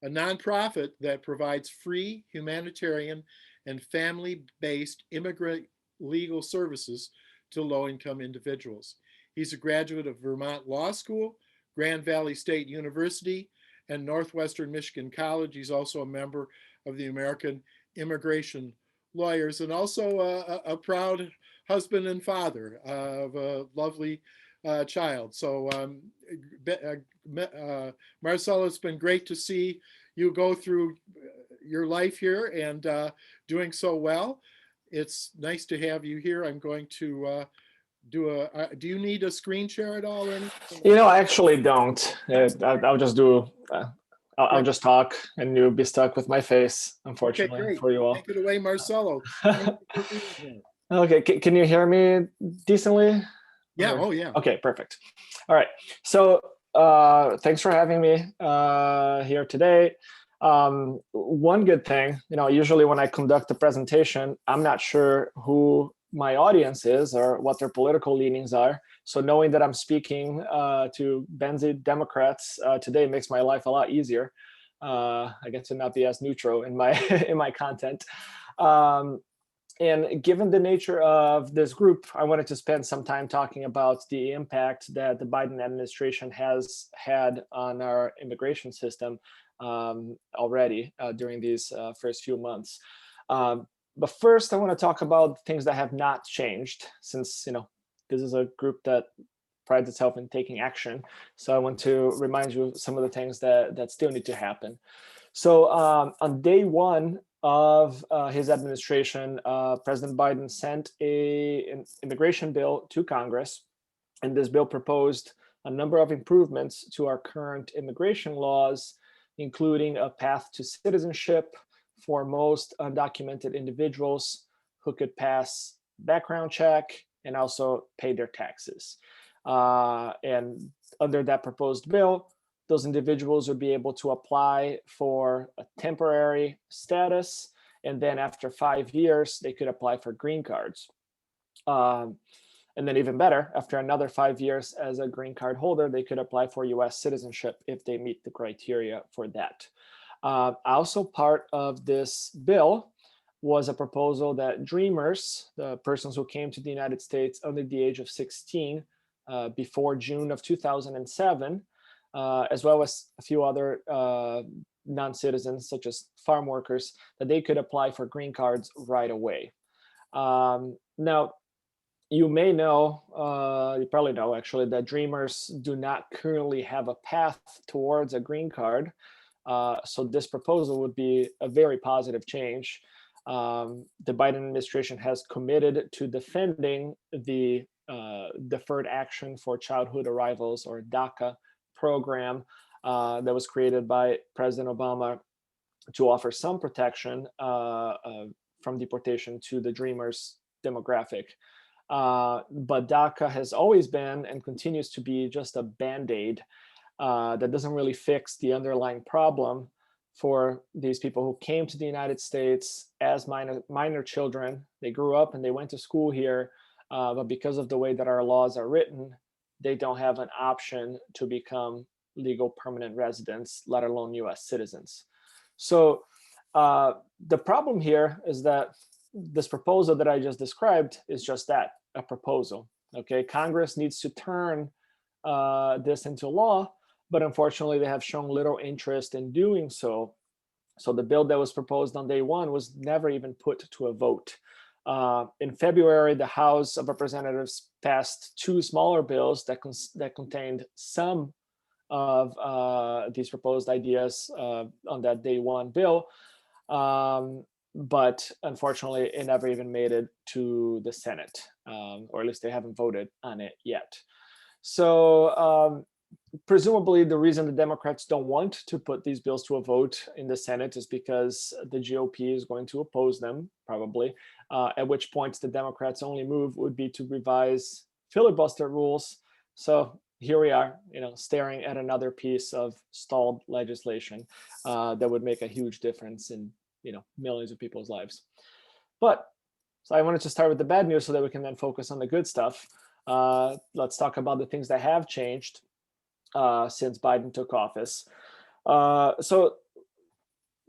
a nonprofit that provides free, humanitarian, and family-based immigrant legal services to low-income individuals. He's a graduate of Vermont Law School, Grand Valley State University, and Northwestern Michigan College. He's also a member of the American Immigration Lawyers, and also a proud husband and father of a lovely child. So Marcelo, it's been great to see you go through your life here and doing so well. It's nice to have you here. I'm going to do you need a screen share at all or anything?
You know, I actually don't. I'll just do, I'll just talk and you'll be stuck with my face, unfortunately,
okay,
for you all.
Take it away, Marcelo.
Okay, can you hear me decently?
Yeah,
Or?
oh yeah.
Okay, perfect. All right, so thanks for having me here today. One good thing, you know, usually when I conduct a presentation, I'm not sure who my audience is or what their political leanings are. So knowing that I'm speaking to Benzie Democrats today makes my life a lot easier. I get to not be as neutral in my in my content. And given the nature of this group, I wanted to spend some time talking about the impact that the Biden administration has had on our immigration system already during these first few months. But first, I want to talk about things that have not changed since, you know, this is a group that prides itself in taking action. So I want to remind you of some of the things that still need to happen. So on day one of his administration, President Biden sent an immigration bill to Congress. And this bill proposed a number of improvements to our current immigration laws, including a path to citizenship for most undocumented individuals who could pass background check and also pay their taxes. And under that proposed bill, those individuals would be able to apply for a temporary status, and then after 5 years, they could apply for green cards. And then even better, after another 5 years as a green card holder, they could apply for US citizenship if they meet the criteria for that. Also part of this bill was a proposal that dreamers, the persons who came to the United States under the age of 16 before June of 2007, as well as a few other non-citizens such as farm workers, that they could apply for green cards right away. Now, you may know, you probably know actually, that dreamers do not currently have a path towards a green card. So this proposal would be a very positive change. The Biden administration has committed to defending the Deferred Action for Childhood Arrivals, or DACA program that was created by President Obama to offer some protection from deportation to the dreamers demographic. But DACA has always been and continues to be just a Band-Aid that doesn't really fix the underlying problem for these people who came to the United States as minor children. They grew up and they went to school here, but because of the way that our laws are written, they don't have an option to become legal permanent residents, let alone US citizens. So the problem here is that this proposal that I just described is just that, a proposal. Okay, Congress needs to turn this into law, but unfortunately they have shown little interest in doing so. So the bill that was proposed on day one was never even put to a vote. In February, the House of Representatives passed two smaller bills that contained some of these proposed ideas on that day one bill. But unfortunately, it never even made it to the Senate, or at least they haven't voted on it yet. So presumably the reason the Democrats don't want to put these bills to a vote in the Senate is because the GOP is going to oppose them, probably, at which point the Democrats' only move would be to revise filibuster rules. So here we are, staring at another piece of stalled legislation that would make a huge difference in, millions of people's lives. But so I wanted to start with the bad news so that we can then focus on the good stuff. Let's talk about the things that have changed since Biden took office. So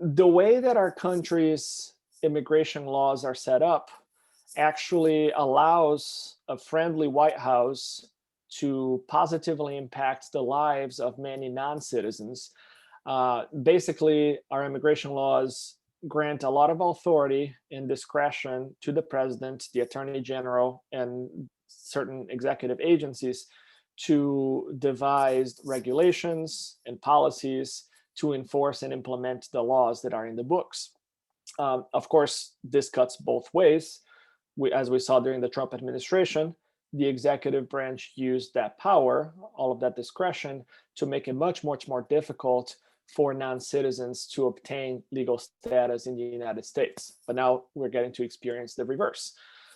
the way that our country's immigration laws are set up actually allows a friendly White House to positively impact the lives of many non-citizens. Basically, our immigration laws grant a lot of authority and discretion to the president, the attorney general, and certain executive agencies to devise regulations and policies to enforce and implement the laws that are in the books. Of course, this cuts both ways. As we saw during the Trump administration, the executive branch used that power, all of that discretion, to make it much, much more difficult for non-citizens to obtain legal status in the United States. But now we're getting to experience the reverse.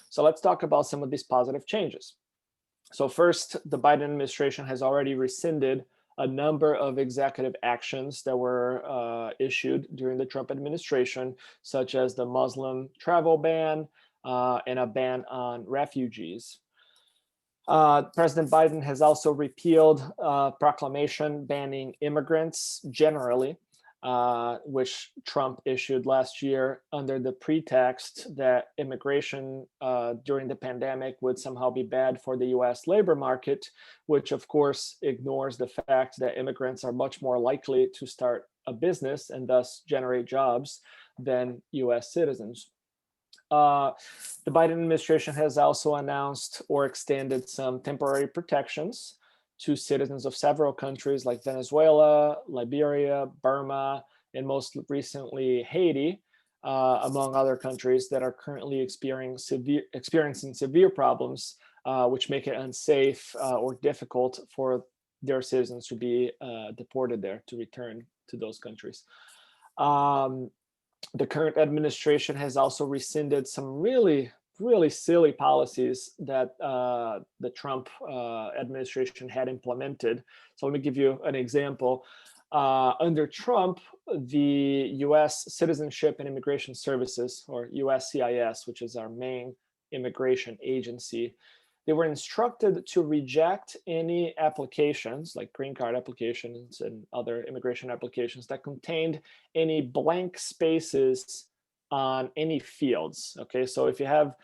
So let's talk about some of these positive changes. So first, the Biden administration has already rescinded a number of executive actions that were issued during the Trump administration, such as the Muslim travel ban and a ban on refugees. President Biden has also repealed a proclamation banning immigrants generally, which Trump issued last year under the pretext that immigration during the pandemic would somehow be bad for the US labor market, which of course ignores the fact that immigrants are much more likely to start a business and thus generate jobs than US citizens. The Biden administration has also announced or extended some temporary protections to citizens of several countries like Venezuela, Liberia, Burma, and most recently Haiti, among other countries that are currently experiencing severe problems, which make it unsafe or difficult for their citizens to be deported there, to return to those countries. The current administration has also rescinded some really silly policies that the Trump administration had implemented. So let me give you an example. Under Trump, the U.S. Citizenship and Immigration Services, or USCIS, which is our main immigration agency, they were instructed to reject any applications, like green card applications and other immigration applications, that contained any blank spaces on any fields. Okay, so if you have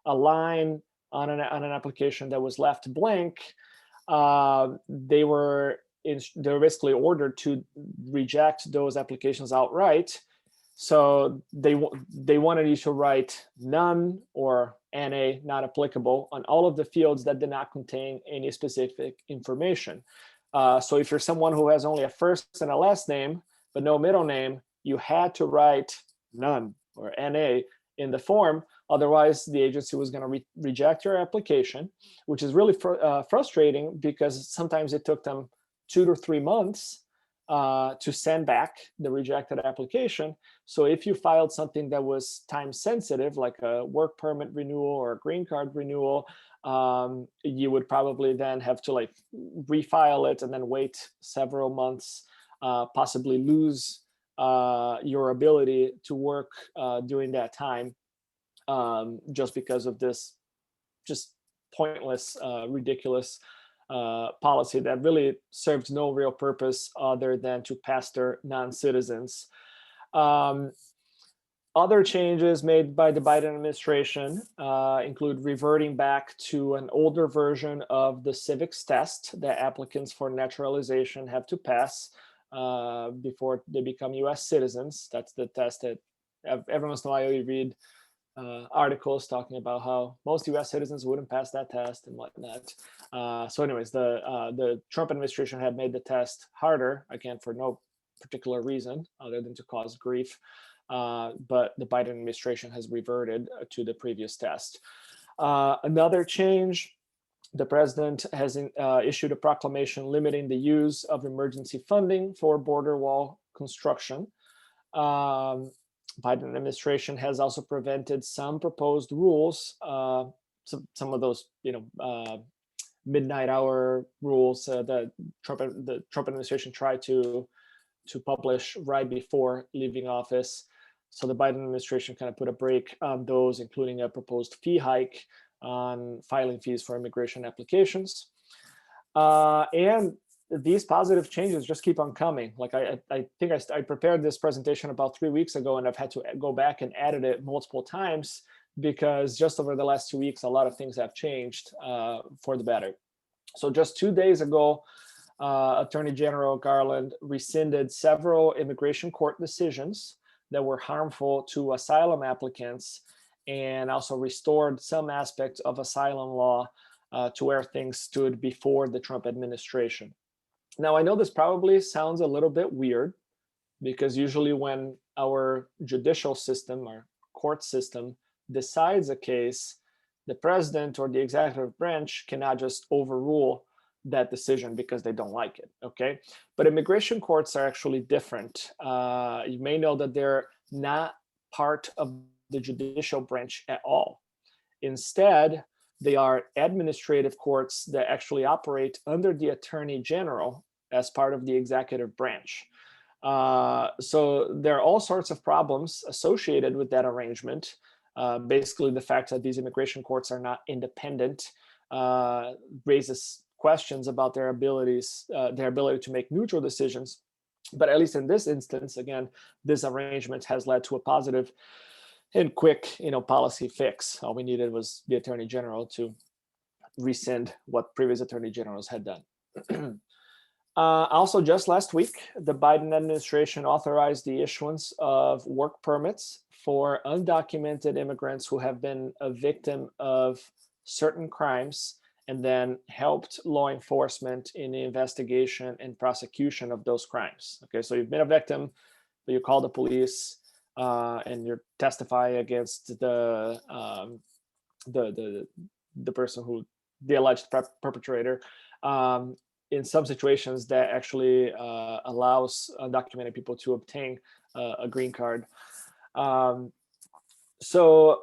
a line on an application that was left blank, they were basically ordered to reject those applications outright. So they wanted you to write none or NA, not applicable, on all of the fields that did not contain any specific information. So if you're someone who has only a first and a last name, but no middle name, you had to write none or NA in the form. Otherwise, the agency was going to reject your application, which is really frustrating because sometimes it took them 2 to 3 months to send back the rejected application. So if you filed something that was time sensitive, like a work permit renewal or a green card renewal, you would probably then have to refile it and then wait several months, possibly lose your ability to work during that time, just because of this just pointless, ridiculous policy that really served no real purpose other than to pester non-citizens. Other changes made by the Biden administration include reverting back to an older version of the civics test that applicants for naturalization have to pass before they become US citizens. That's the test that every once in a while you read articles talking about how most US citizens wouldn't pass that test and whatnot. So anyways, the Trump administration had made the test harder, again, for no particular reason other than to cause grief. But the Biden administration has reverted to the previous test. Another change, the president has issued a proclamation limiting the use of emergency funding for border wall construction. Biden administration has also prevented some proposed rules, some of those, midnight hour rules that the Trump administration tried to publish right before leaving office. So the Biden administration kind of put a break on those, including a proposed fee hike on filing fees for immigration applications. And these positive changes just keep on coming. Like I think I prepared this presentation about 3 weeks ago, and I've had to go back and edit it multiple times because just over the last 2 weeks, a lot of things have changed for the better. So just 2 days ago, Attorney General Garland rescinded several immigration court decisions that were harmful to asylum applicants, and also restored some aspects of asylum law to where things stood before the Trump administration. Now, I know this probably sounds a little bit weird because usually when our judicial system, our court system, decides a case, the president or the executive branch cannot just overrule that decision because they don't like it, okay? But immigration courts are actually different. You may know that they're not part of the judicial branch at all. Instead, they are administrative courts that actually operate under the Attorney General as part of the executive branch. So there are all sorts of problems associated with that arrangement. Basically, the fact that these immigration courts are not independent raises questions about their ability to make neutral decisions. But at least in this instance, again, this arrangement has led to a positive and quick, policy fix. All we needed was the Attorney General to rescind what previous Attorney Generals had done. Also, just last week, the Biden administration authorized the issuance of work permits for undocumented immigrants who have been a victim of certain crimes and then helped law enforcement in the investigation and prosecution of those crimes. Okay, so you've been a victim, but you call the police and you're testifying against the person who, the alleged perpetrator. In some situations, that actually allows undocumented people to obtain a green card. So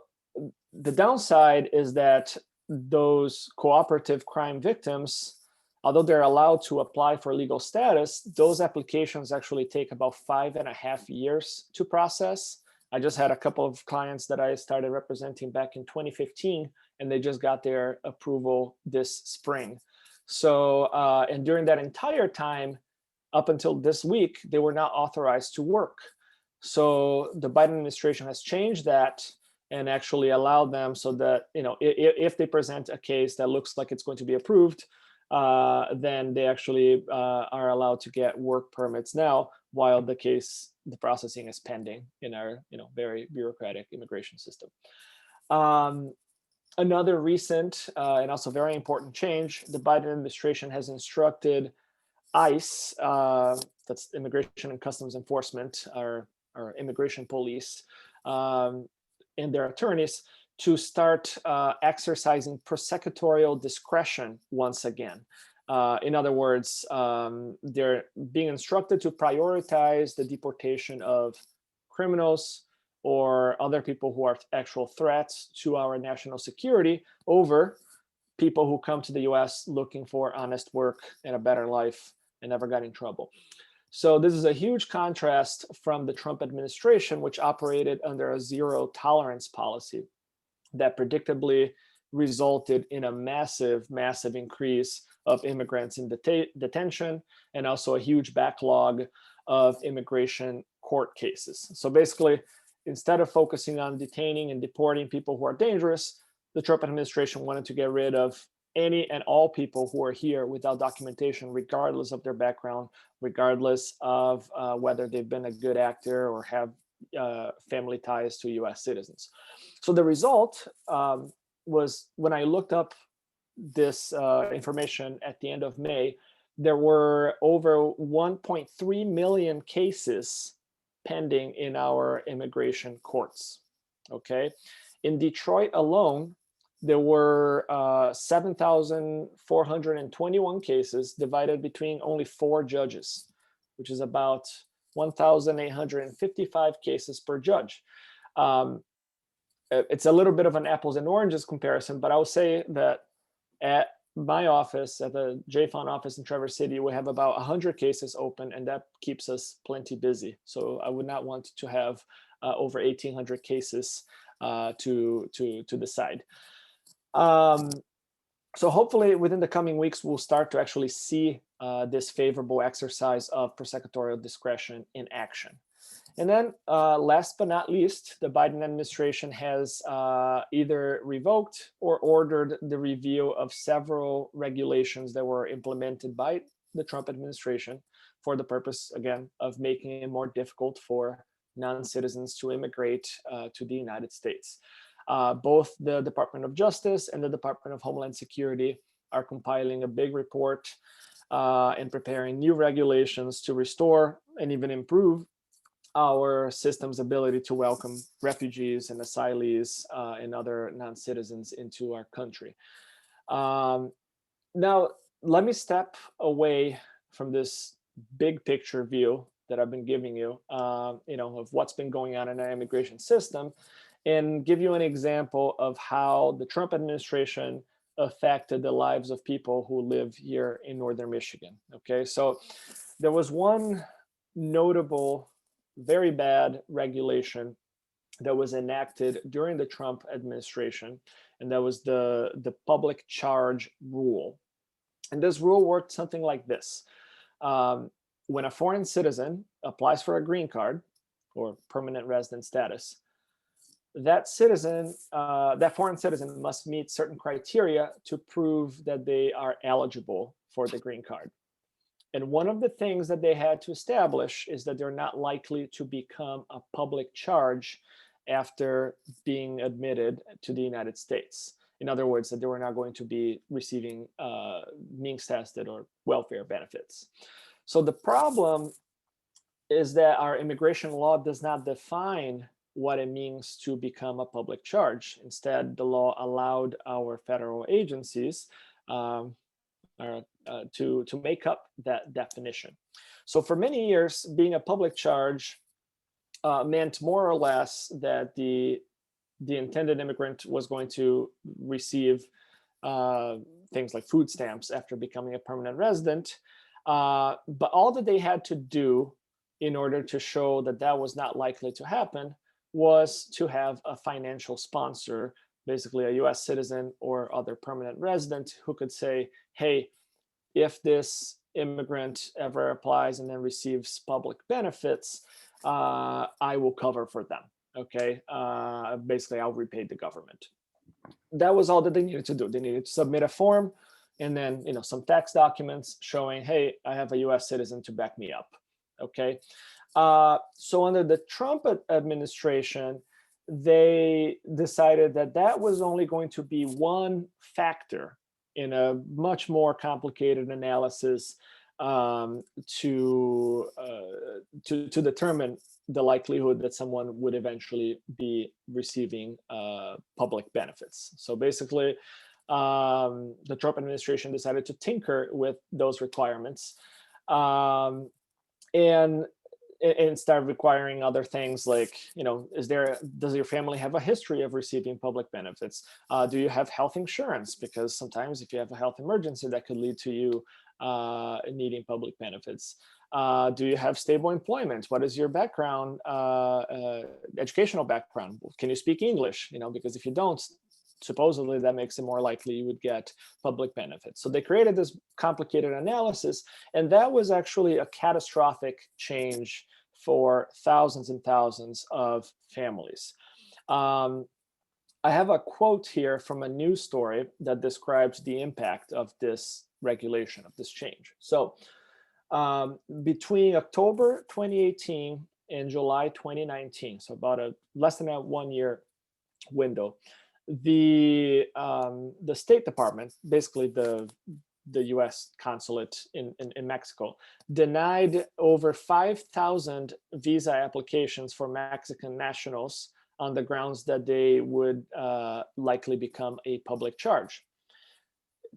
the downside is that those cooperative crime victims, although they're allowed to apply for legal status, those applications actually take about 5.5 years to process. I just had a couple of clients that I started representing back in 2015, and they just got their approval this spring. So, and during that entire time, up until this week, they were not authorized to work. So the Biden administration has changed that and actually allowed them so that, if they present a case that looks like it's going to be approved, then they actually are allowed to get work permits now while the processing is pending in our, very bureaucratic immigration system. Another recent and also very important change, the Biden administration has instructed ICE, that's Immigration and Customs Enforcement, our immigration police, and their attorneys to start exercising prosecutorial discretion once again. In other words, they're being instructed to prioritize the deportation of criminals or other people who are actual threats to our national security over people who come to the US looking for honest work and a better life and never got in trouble. So this is a huge contrast from the Trump administration, which operated under a zero tolerance policy that predictably resulted in a massive, massive increase of immigrants in detention, and also a huge backlog of immigration court cases. So basically, instead of focusing on detaining and deporting people who are dangerous, the Trump administration wanted to get rid of any and all people who are here without documentation, regardless of their background, regardless of whether they've been a good actor or have family ties to US citizens. So the result was, when I looked up this information at the end of May, there were over 1.3 million cases pending in our immigration courts. Okay, in Detroit alone, there were 7,421 cases divided between only 4 judges, which is about 1,855 cases per judge. It's a little bit of an apples and oranges comparison, but I will say that at my office, at the JFON office in Traverse City, we have about 100 cases open, and that keeps us plenty busy. So I would not want to have over 1,800 cases to decide. So hopefully within the coming weeks, we'll start to actually see this favorable exercise of prosecutorial discretion in action. And then last but not least, the Biden administration has either revoked or ordered the review of several regulations that were implemented by the Trump administration for the purpose, again, of making it more difficult for non-citizens to immigrate to the United States. Both the Department of Justice and the Department of Homeland Security are compiling a big report and preparing new regulations to restore and even improve our system's ability to welcome refugees and asylees and other non-citizens into our country. Now, let me step away from this big picture view that I've been giving you, of what's been going on in our immigration system, and give you an example of how the Trump administration affected the lives of people who live here in Northern Michigan. Okay, so there was one notable, very bad regulation that was enacted during the Trump administration, and that was the public charge rule. And this rule worked something like this. When a foreign citizen applies for a green card or permanent resident status, that foreign citizen must meet certain criteria to prove that they are eligible for the green card. And one of the things that they had to establish is that they're not likely to become a public charge after being admitted to the United States. In other words, that they were not going to be receiving means tested or welfare benefits. So the problem is that our immigration law does not define what it means to become a public charge. Instead, the law allowed our federal agencies to make up that definition. So for many years, being a public charge meant more or less that the intended immigrant was going to receive things like food stamps after becoming a permanent resident. But all that they had to do in order to show that that was not likely to happen was to have a financial sponsor, basically a US citizen or other permanent resident, who could say, hey, if this immigrant ever applies and then receives public benefits, I will cover for them. Okay, basically I'll repay the government. That was all that they needed to do. They needed to submit a form and then some tax documents showing, hey, I have a US citizen to back me up. Okay, so under the Trump administration, they decided that that was only going to be one factor in a much more complicated analysis to determine the likelihood that someone would eventually be receiving public benefits. So basically, the Trump administration decided to tinker with those requirements and start requiring other things like, does your family have a history of receiving public benefits? Do you have health insurance? Because sometimes if you have a health emergency, that could lead to you needing public benefits. Do you have stable employment? What is your background, educational background? Can you speak English? Because if you don't, supposedly that makes it more likely you would get public benefits. So they created this complicated analysis, and that was actually a catastrophic change for thousands and thousands of families. I have a quote here from a news story that describes the impact of this regulation, of this change. So between October 2018 and July 2019, so about less than a 1 year window, the State Department, basically the U.S. consulate in Mexico, denied over 5,000 visa applications for Mexican nationals on the grounds that they would likely become a public charge.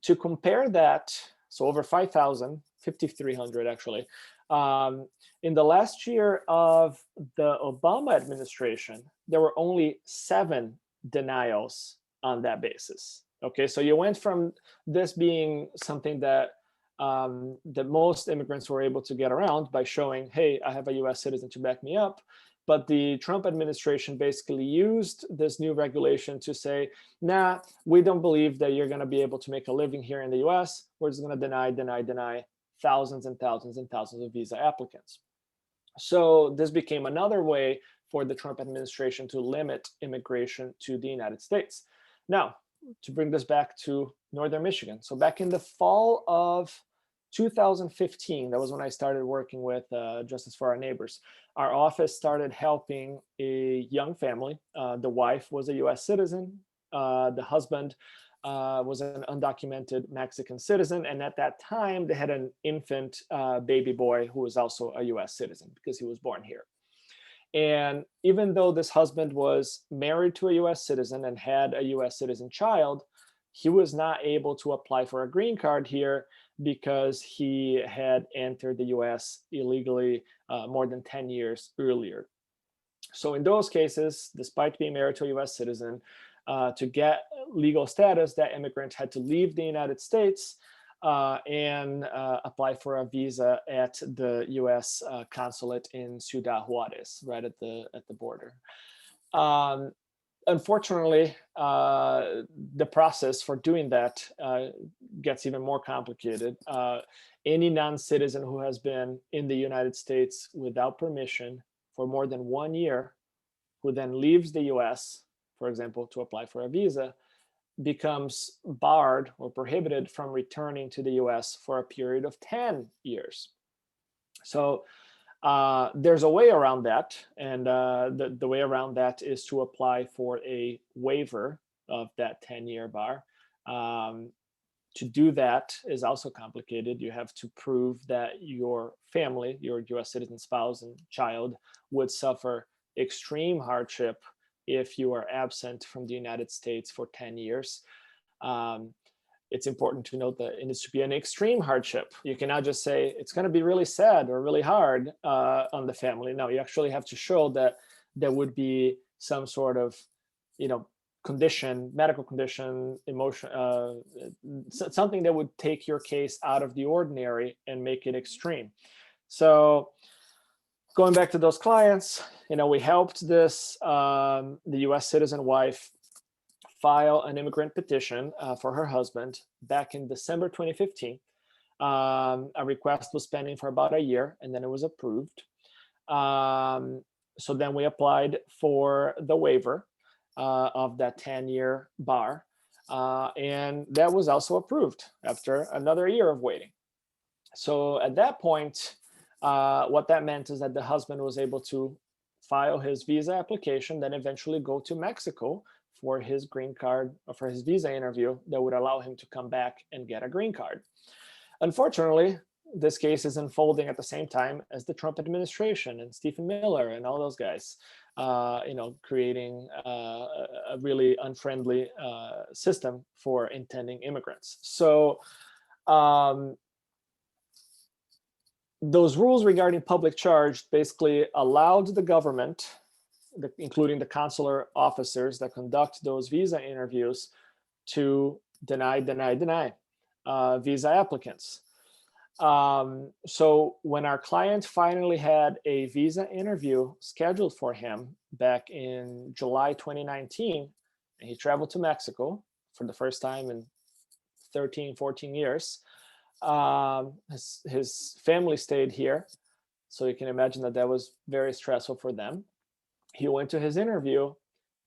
To compare that, so over 5,000, 5,300 actually, in the last year of the Obama administration, there were only 7 denials on that basis. Okay, so you went from this being something that that most immigrants were able to get around by showing, hey, I have a US citizen to back me up. But the Trump administration basically used this new regulation to say, nah, we don't believe that you're going to be able to make a living here in the US. We're just going to deny thousands and thousands and thousands of visa applicants. So this became another way for the Trump administration to limit immigration to the United States. Now, to bring this back to Northern Michigan. So back in the fall of 2015, that was when I started working with Justice for Our Neighbors. Our office started helping a young family. The wife was a US citizen. The husband was an undocumented Mexican citizen. And at that time, they had an infant baby boy who was also a US citizen because he was born here. And even though this husband was married to a US citizen and had a US citizen child, he was not able to apply for a green card here because he had entered the US illegally more than 10 years earlier. So in those cases, despite being married to a US citizen, to get legal status, that immigrant had to leave the United States and apply for a visa at the U.S. consulate in Ciudad Juarez, right at the border. Unfortunately, the process for doing that gets even more complicated. Any non-citizen who has been in the United States without permission for more than 1 year, who then leaves the U.S., for example, to apply for a visa, becomes barred or prohibited from returning to the US for a period of 10 years. So there's a way around that. And the way around that is to apply for a waiver of that 10-year bar. To do that is also complicated. You have to prove that your family, your US citizen spouse and child, would suffer extreme hardship if you are absent from the United States for 10 years. It's important to note that it needs to be an extreme hardship. You cannot just say it's going to be really sad or really hard on the family. No, you actually have to show that there would be some sort of, condition, medical condition, emotion, something that would take your case out of the ordinary and make it extreme. So going back to those clients, we helped the U.S. citizen wife file an immigrant petition for her husband back in December 2015. A request was pending for about a year, and then it was approved. So then we applied for the waiver of that 10-year bar, and that was also approved after another year of waiting. So at that point, what that meant is that the husband was able to file his visa application, then eventually go to Mexico for his green card or for his visa interview that would allow him to come back and get a green card. Unfortunately, this case is unfolding at the same time as the Trump administration and Stephen Miller and all those guys, creating a really unfriendly system for intending immigrants. So those rules regarding public charge basically allowed the government, including the consular officers that conduct those visa interviews, to deny visa applicants. So when our client finally had a visa interview scheduled for him back in July 2019, And he traveled to Mexico for the first time in 13, 14 years. His family stayed here. So you can imagine that that was very stressful for them. He went to his interview,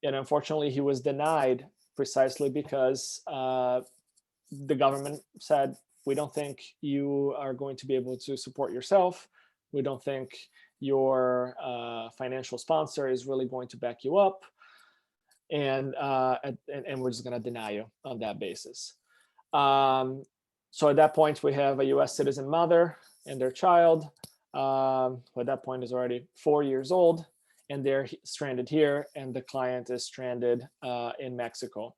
and unfortunately he was denied precisely because the government said, we don't think you are going to be able to support yourself. We don't think your financial sponsor is really going to back you up. And we're just going to deny you on that basis. So at that point, we have a US citizen mother and their child, who at that point is already 4 years old, and they're stranded here, and the client is stranded in Mexico.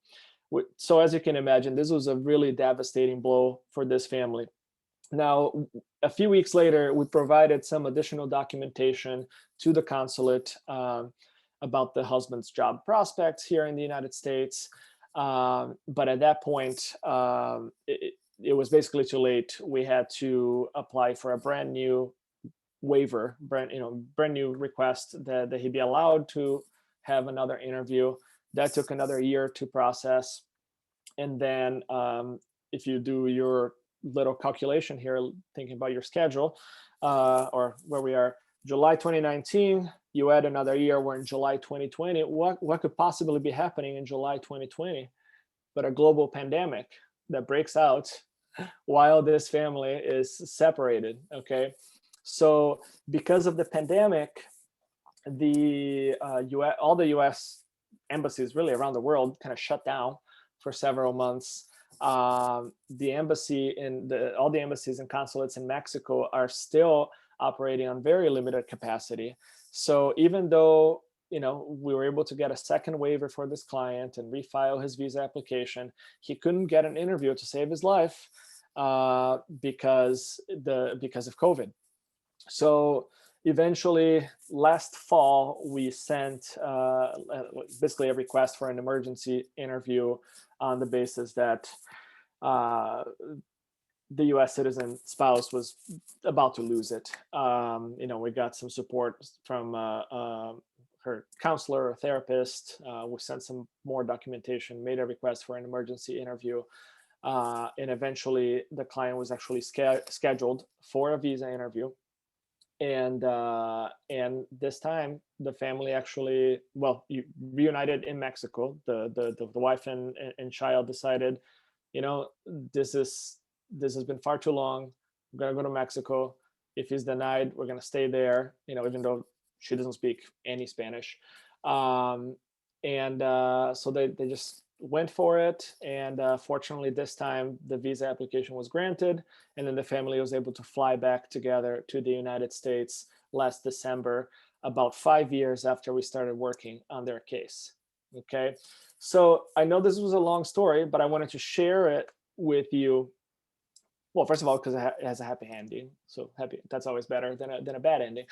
So as you can imagine, this was a really devastating blow for this family. Now, a few weeks later, we provided some additional documentation to the consulate about the husband's job prospects here in the United States. But at that point, it was basically too late. We had to apply for a brand new waiver, brand new request that he be allowed to have another interview. That took another year to process. And then if you do your little calculation here, thinking about your schedule, or where we are, July 2019, you add another year, we're in July 2020. What could possibly be happening in July 2020 but a global pandemic that breaks out while this family is separated, okay? So because of the pandemic, all the US embassies really around the world kind of shut down for several months. The embassy all the embassies and consulates in Mexico are still operating on very limited capacity. So even though we were able to get a second waiver for this client and refile his visa application, he couldn't get an interview to save his life because of COVID. So eventually, last fall, we sent basically a request for an emergency interview on the basis that the U.S. citizen spouse was about to lose it. We got some support from her counselor or therapist. We sent some more documentation, made a request for an emergency interview. And eventually the client was actually scheduled for a visa interview. And this time the family actually, reunited in Mexico. The wife and child decided, this has been far too long. I'm gonna go to Mexico. If he's denied, we're gonna stay there, even though she doesn't speak any Spanish. So they just went for it. And fortunately this time the visa application was granted. And then the family was able to fly back together to the United States last December, about 5 years after we started working on their case. Okay. So I know this was a long story, but I wanted to share it with you. Well, first of all, because it has a happy ending. So happy, that's always better than a bad ending.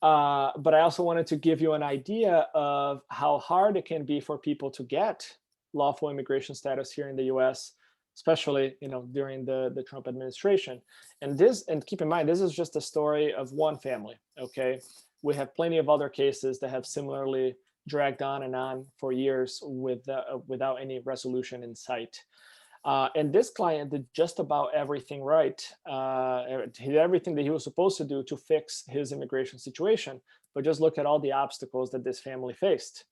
But I also wanted to give you an idea of how hard it can be for people to get lawful immigration status here in the US, especially, during the Trump administration. And keep in mind, this is just a story of one family, okay? We have plenty of other cases that have similarly dragged on and on for years without any resolution in sight. And this client did just about everything right. He did everything that he was supposed to do to fix his immigration situation. But just look at all the obstacles that this family faced.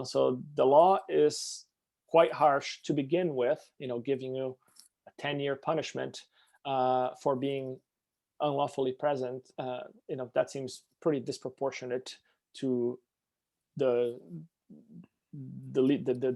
So the law is quite harsh to begin with, giving you a 10-year punishment for being unlawfully present. That seems pretty disproportionate to the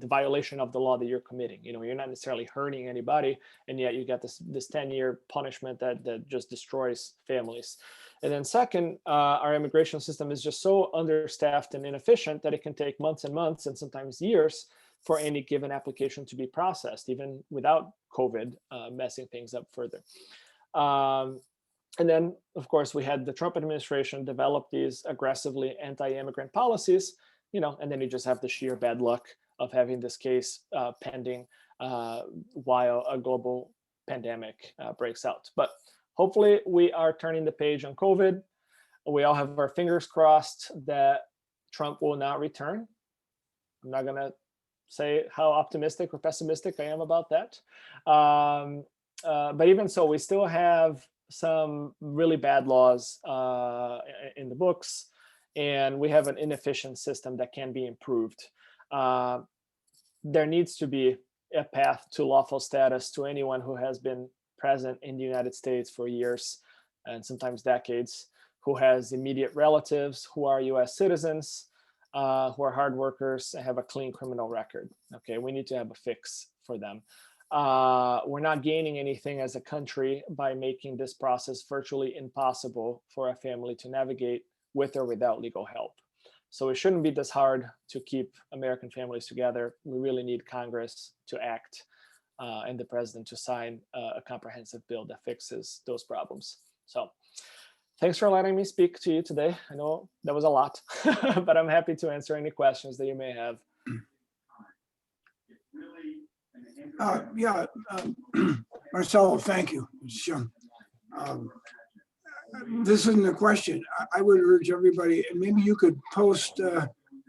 violation of the law that you're committing. You're not necessarily hurting anybody, and yet you get this 10-year punishment that just destroys families. And then second, our immigration system is just so understaffed and inefficient that it can take months and months and sometimes years for any given application to be processed, even without COVID messing things up further. And then, of course, we had the Trump administration develop these aggressively anti-immigrant policies, and then you just have the sheer bad luck of having this case pending while a global pandemic breaks out. But hopefully we are turning the page on COVID. We all have our fingers crossed that Trump will not return. I'm not going to say how optimistic or pessimistic I am about that. But even so, we still have some really bad laws in the books, and we have an inefficient system that can be improved. There needs to be a path to lawful status to anyone who has been present in the United States for years and sometimes decades, who has immediate relatives who are US citizens, who are hard workers and have a clean criminal record. Okay, we need to have a fix for them. We're not gaining anything as a country by making this process virtually impossible for a family to navigate with or without legal help. So it shouldn't be this hard to keep American families together. We really need Congress to act and the president to sign a comprehensive bill that fixes those problems. So thanks for letting me speak to you today. I know that was a lot, but I'm happy to answer any questions that you may have.
Marcelo, thank you. This isn't a question. I would urge everybody, and maybe you could post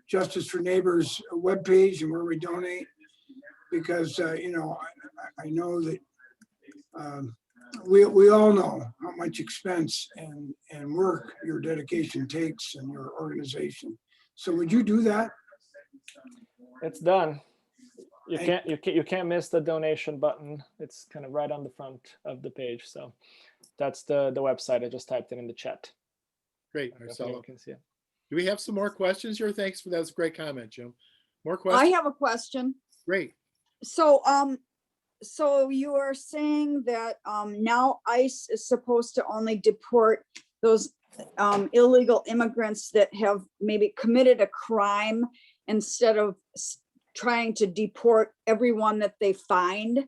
Justice for Neighbors webpage and where we donate, because you know, I know that we all know how much expense and work your dedication takes and your organization. So would you do that?
It's done. You can't miss the donation button. It's kind of right on the front of the page. So that's the website. I just typed it in the chat.
Great, Marcelo.
You can see it.
Do we have some more questions here? Thanks for that. That's a great comment, Jim. More questions?
I have a question.
Great.
So, so you are saying that now ICE is supposed to only deport those illegal immigrants that have maybe committed a crime instead of trying to deport everyone that they find.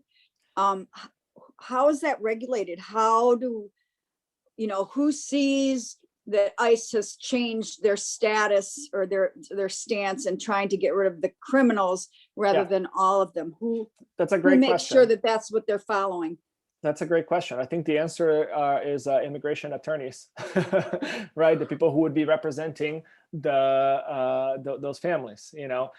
How is that regulated? How do, you know, who sees that ICE has changed their status or their stance in trying to get rid of the criminals rather than all of them?
That's a great
who makes
question.
sure that that's what they're following?
That's a great question. I think the answer is immigration attorneys, right? The people who would be representing those families. You know,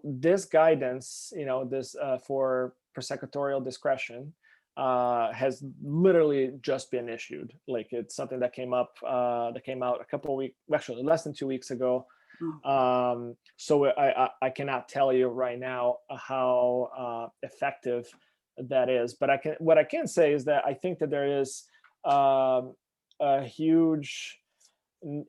this guidance, you know, this for prosecutorial discretion has literally just been issued. Like, it's something that came out a couple of weeks, actually less than 2 weeks ago. So I cannot tell you right now how effective that is, but what I can say is that I think that there is a huge,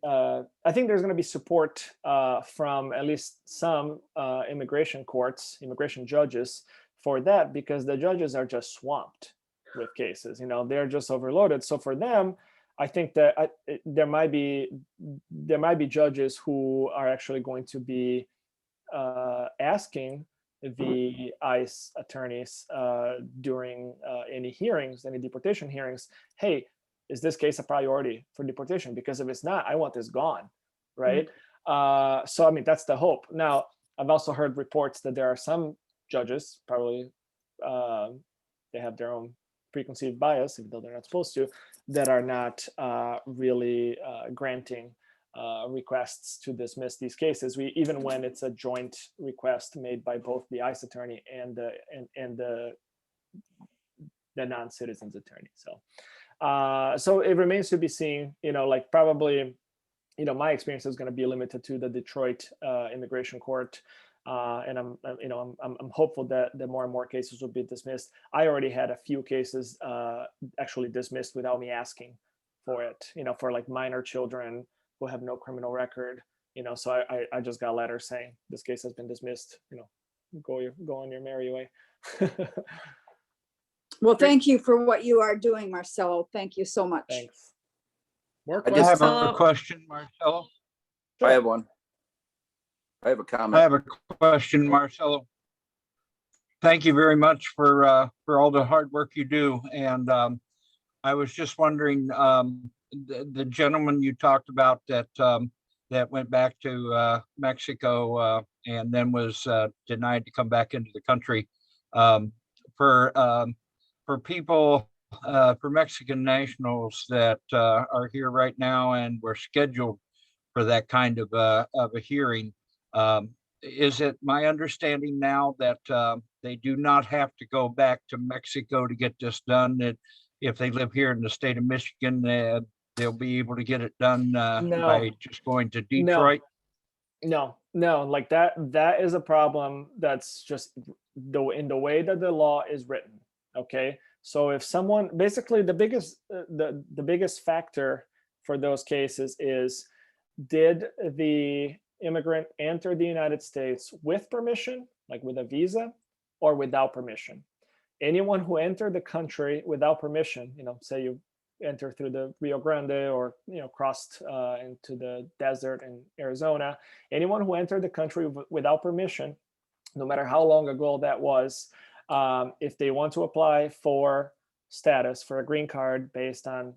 I think there's going to be support from at least some immigration courts, immigration judges for that, because the judges are just swamped with cases. You know, they're just overloaded. So for them, I think that there might be judges who are actually going to be asking the ICE attorneys during any hearings, any deportation hearings, hey, is this case a priority for deportation? Because if it's not, I want this gone, right? So, I mean, that's the hope. Now, I've also heard reports that there are some judges, probably they have their own preconceived bias, even though they're not supposed to, that are not really granting requests to dismiss these cases. Even when it's a joint request made by both the ICE attorney and the non-citizens attorney. So it remains to be seen. You know, like, probably, you know, my experience is going to be limited to the Detroit immigration court, and I'm hopeful that more and more cases will be dismissed. I already had a few cases actually dismissed without me asking for it. You know, for like minor children who have no criminal record, you know, so I just got letters saying this case has been dismissed, you know, go on your merry way.
Well, thank you for what you are doing, Marcelo. Thank you so much.
Thanks.
More
I just
questions?
have a question, Marcelo.
Sure.
I have one. I have a comment.
I have a question, Marcelo. Thank you very much for all the hard work you do. And I was just wondering, the gentleman you talked about that went back to Mexico and then was denied to come back into the country. For people, for Mexican nationals that are here right now and were scheduled for that kind of a hearing, is it my understanding now that they do not have to go back to Mexico to get this done? That if they live here in the state of Michigan, they'll be able to get it done
No.
by just going to
No.
Detroit?
No, like that is a problem. That's just in the way that the law is written. Okay. So if someone, basically the biggest factor for those cases is, did the immigrant enter the United States with permission, like with a visa, or without permission? Anyone who entered the country without permission, say you enter through the Rio Grande, or crossed into the desert in Arizona, anyone who entered the country without permission, no matter how long ago that was, if they want to apply for status for a green card based on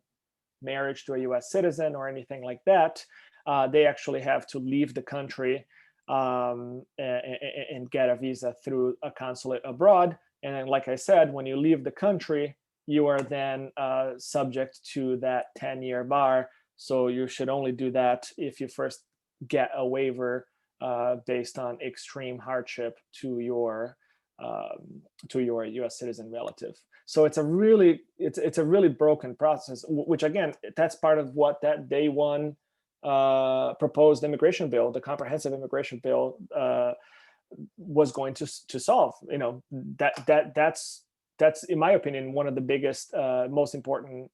marriage to a US citizen or anything like that, they actually have to leave the country and get a visa through a consulate abroad. And then, like I said, when you leave the country, you are then subject to that 10-year bar. So you should only do that if you first get a waiver based on extreme hardship to your US citizen relative. So it's a really broken process, which again, that's part of what that day one proposed immigration bill, the comprehensive immigration bill, was going to solve. That's in my opinion one of the biggest, most important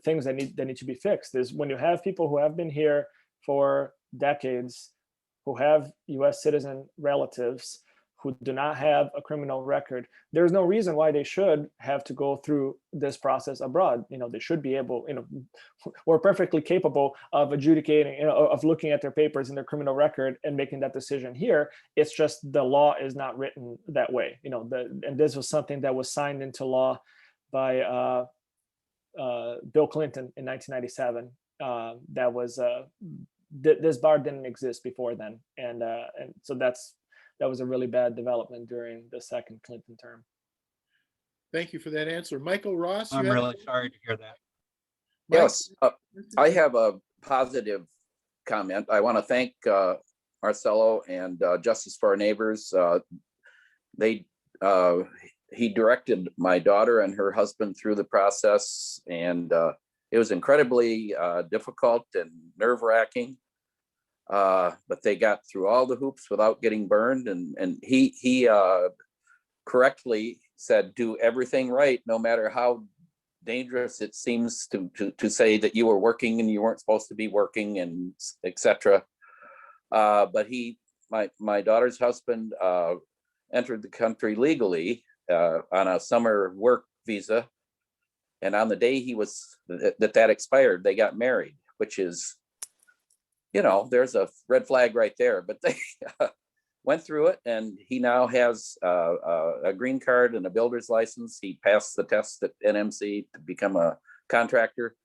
things that need to be fixed, is when you have people who have been here for decades, who have US citizen relatives, who do not have a criminal record, there's no reason why they should have to go through this process abroad. They should be able, we're perfectly capable of adjudicating, of looking at their papers and their criminal record and making that decision here. It's just the law is not written that way. And this was something that was signed into law by Bill Clinton in 1997. That was this bar didn't exist before then, and so that was a really bad development during the second Clinton term.
Thank you for that answer. Michael Ross.
I'm really sorry to hear that.
Yes, I have a positive comment. I want to thank Marcello and Justice for Our Neighbors. He directed my daughter and her husband through the process, and it was incredibly difficult and nerve-wracking. But they got through all the hoops without getting burned, and he correctly said, do everything right, no matter how dangerous it seems to say that you were working and you weren't supposed to be working, and etc. But my daughter's husband entered the country legally on a summer work visa, and on the day that expired, they got married, which is, there's a red flag right there. But they went through it, and he now has a green card and a builder's license. He passed the test at NMC to become a contractor,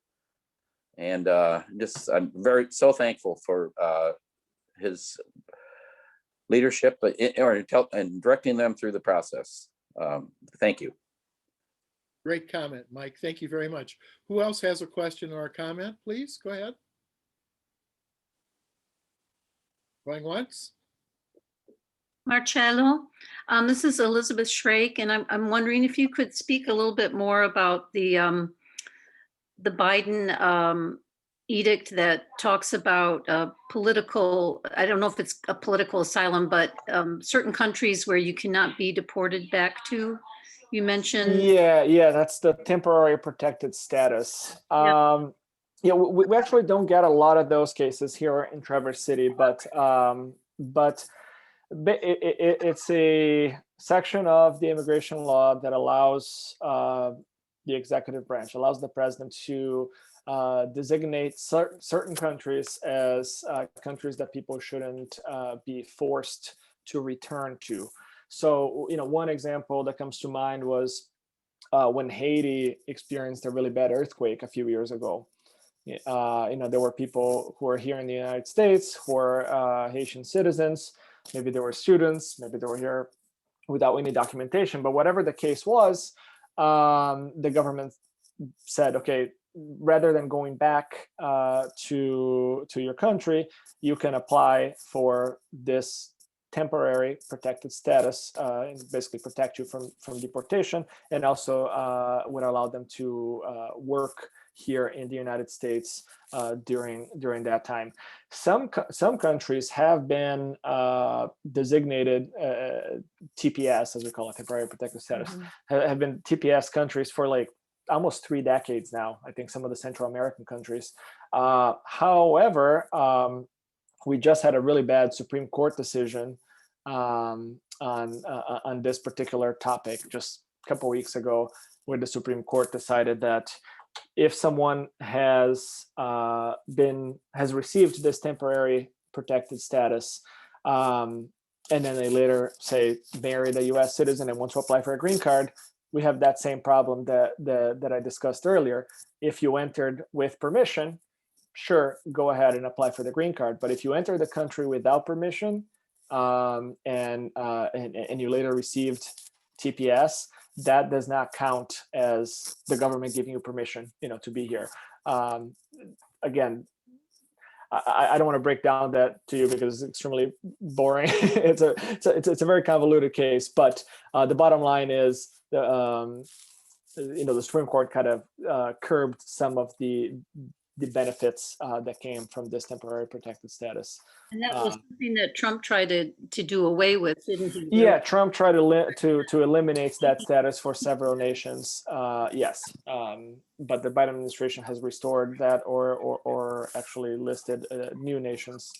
and I'm so thankful for his leadership and directing them through the process. Thank you.
Great comment, Mike. Thank you very much. Who else has a question or a comment? Please go ahead. Going once.
Marcello, this is Elizabeth Schrake, and I'm wondering if you could speak a little bit more about the Biden edict that talks about political, I don't know if it's a political asylum, but certain countries where you cannot be deported back to. You mentioned.
Yeah, that's the temporary protected status. Yeah. We actually don't get a lot of those cases here in Traverse City, but it's a section of the immigration law that allows the executive branch, allows the president to designate certain countries as countries that people shouldn't be forced to return to. So, one example that comes to mind was when Haiti experienced a really bad earthquake a few years ago. There were people who are here in the United States who are Haitian citizens. Maybe they were students, maybe they were here without any documentation, but whatever the case was, the government said, okay, rather than going back to your country, you can apply for this temporary protected status, and basically protect you from deportation, and also would allow them to work here in the United States during that time. Some countries have been designated TPS, as we call it, temporary protected status, have been TPS countries for like almost 3 decades now. I think some of the Central American countries. However, we just had a really bad Supreme Court decision on this particular topic just a couple weeks ago, where the Supreme Court decided that if someone has received this temporary protected status, and then they later say married a U.S. citizen and want to apply for a green card, we have that same problem that I discussed earlier. If you entered with permission, sure, go ahead and apply for the green card. But if you enter the country without permission, and you later received TPS, that does not count as the government giving you permission, to be here. Again, I don't want to break down that to you because it's extremely boring. it's a very convoluted case, but the bottom line is the Supreme Court kind of curbed some of the benefits that came from this temporary protected status.
And that was something that Trump tried to do away with, didn't he?
Yeah, Trump tried to eliminate that status for several nations. Yes, but the Biden administration has restored that, or actually listed new nations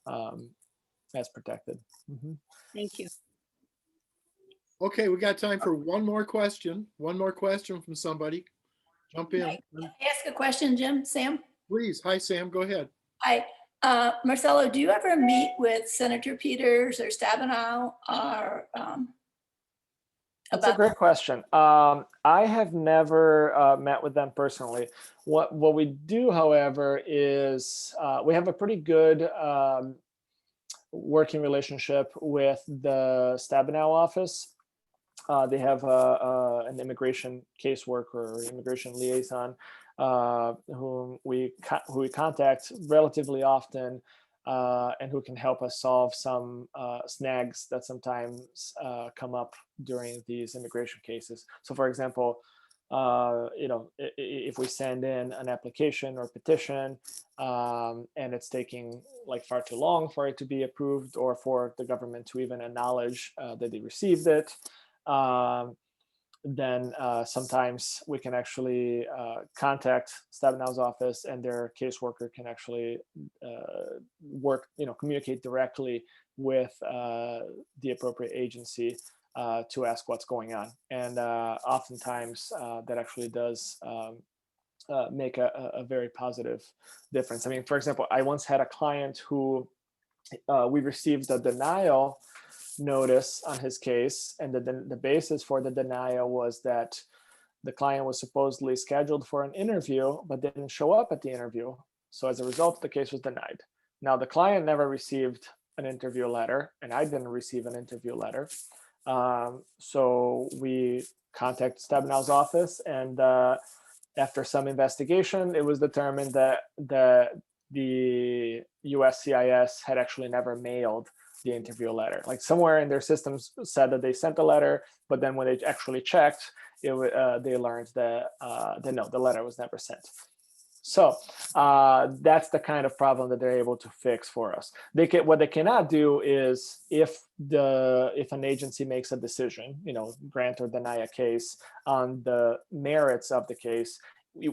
as protected.
Thank you.
Okay, we got time for one more question. One more question from somebody. Jump in.
Can I ask a question, Jim? Sam?
Please. Hi, Sam. Go ahead.
Hi. Marcelo, do you ever meet with Senator Peters or Stabenow or
That's a great question. I have never met with them personally. What we do, however, is we have a pretty good working relationship with the Stabenow office. They have an immigration caseworker or immigration liaison whom we contact relatively often, and who can help us solve some snags that sometimes come up during these immigration cases. So, for example, if we send in an application or petition and it's taking like far too long for it to be approved, or for the government to even acknowledge that they received it, then sometimes we can actually contact Stabenow's office, and their caseworker can actually communicate directly with the appropriate agency to ask what's going on. And oftentimes that actually does make a very positive difference. I mean, for example, I once had a client who we received a denial notice on his case, and the basis for the denial was that the client was supposedly scheduled for an interview but didn't show up at the interview. So as a result, the case was denied. Now, the client never received an interview letter, and I didn't receive an interview letter. So we contacted Stabenow's office, and after some investigation, it was determined that the USCIS had actually never mailed the interview letter. Like, somewhere in their systems said that they sent a letter, but then when they actually checked, they learned that no, the letter was never sent. So that's the kind of problem that they're able to fix for us. What they cannot do is, if an agency makes a decision, grant or deny a case on the merits of the case,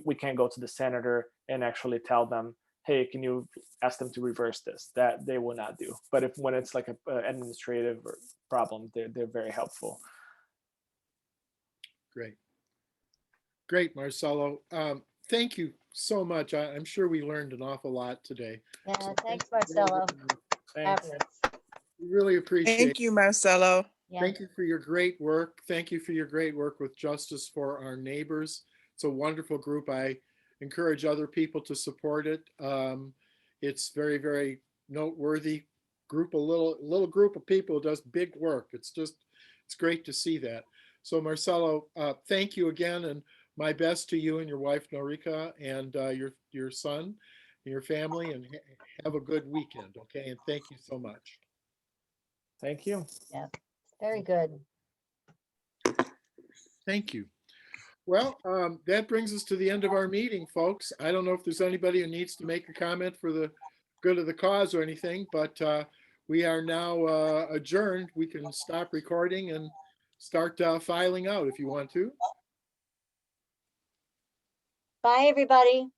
we can't go to the senator and actually tell them, hey, can you ask them to reverse this? That they will not do. But when it's like an administrative problem, they're very helpful.
Great, Marcelo. Thank you so much. I'm sure we learned an awful lot today.
Yeah, thanks, Marcelo.
Thanks. We really appreciate it.
Thank you, Marcelo.
Thank you for your great work. Thank you for your great work with Justice for Our Neighbors. It's a wonderful group. I encourage other people to support it. It's very, very noteworthy group, a little group of people who does big work. It's great to see that. So Marcelo, thank you again. And my best to you and your wife, Norika, and your son and your family, and have a good weekend, okay? And thank you so much.
Thank you.
Yeah, very good.
Thank you. Well, that brings us to the end of our meeting, folks. I don't know if there's anybody who needs to make a comment for the good of the cause or anything, but we are now adjourned. We can stop recording and start filing out if you want to.
Bye, everybody.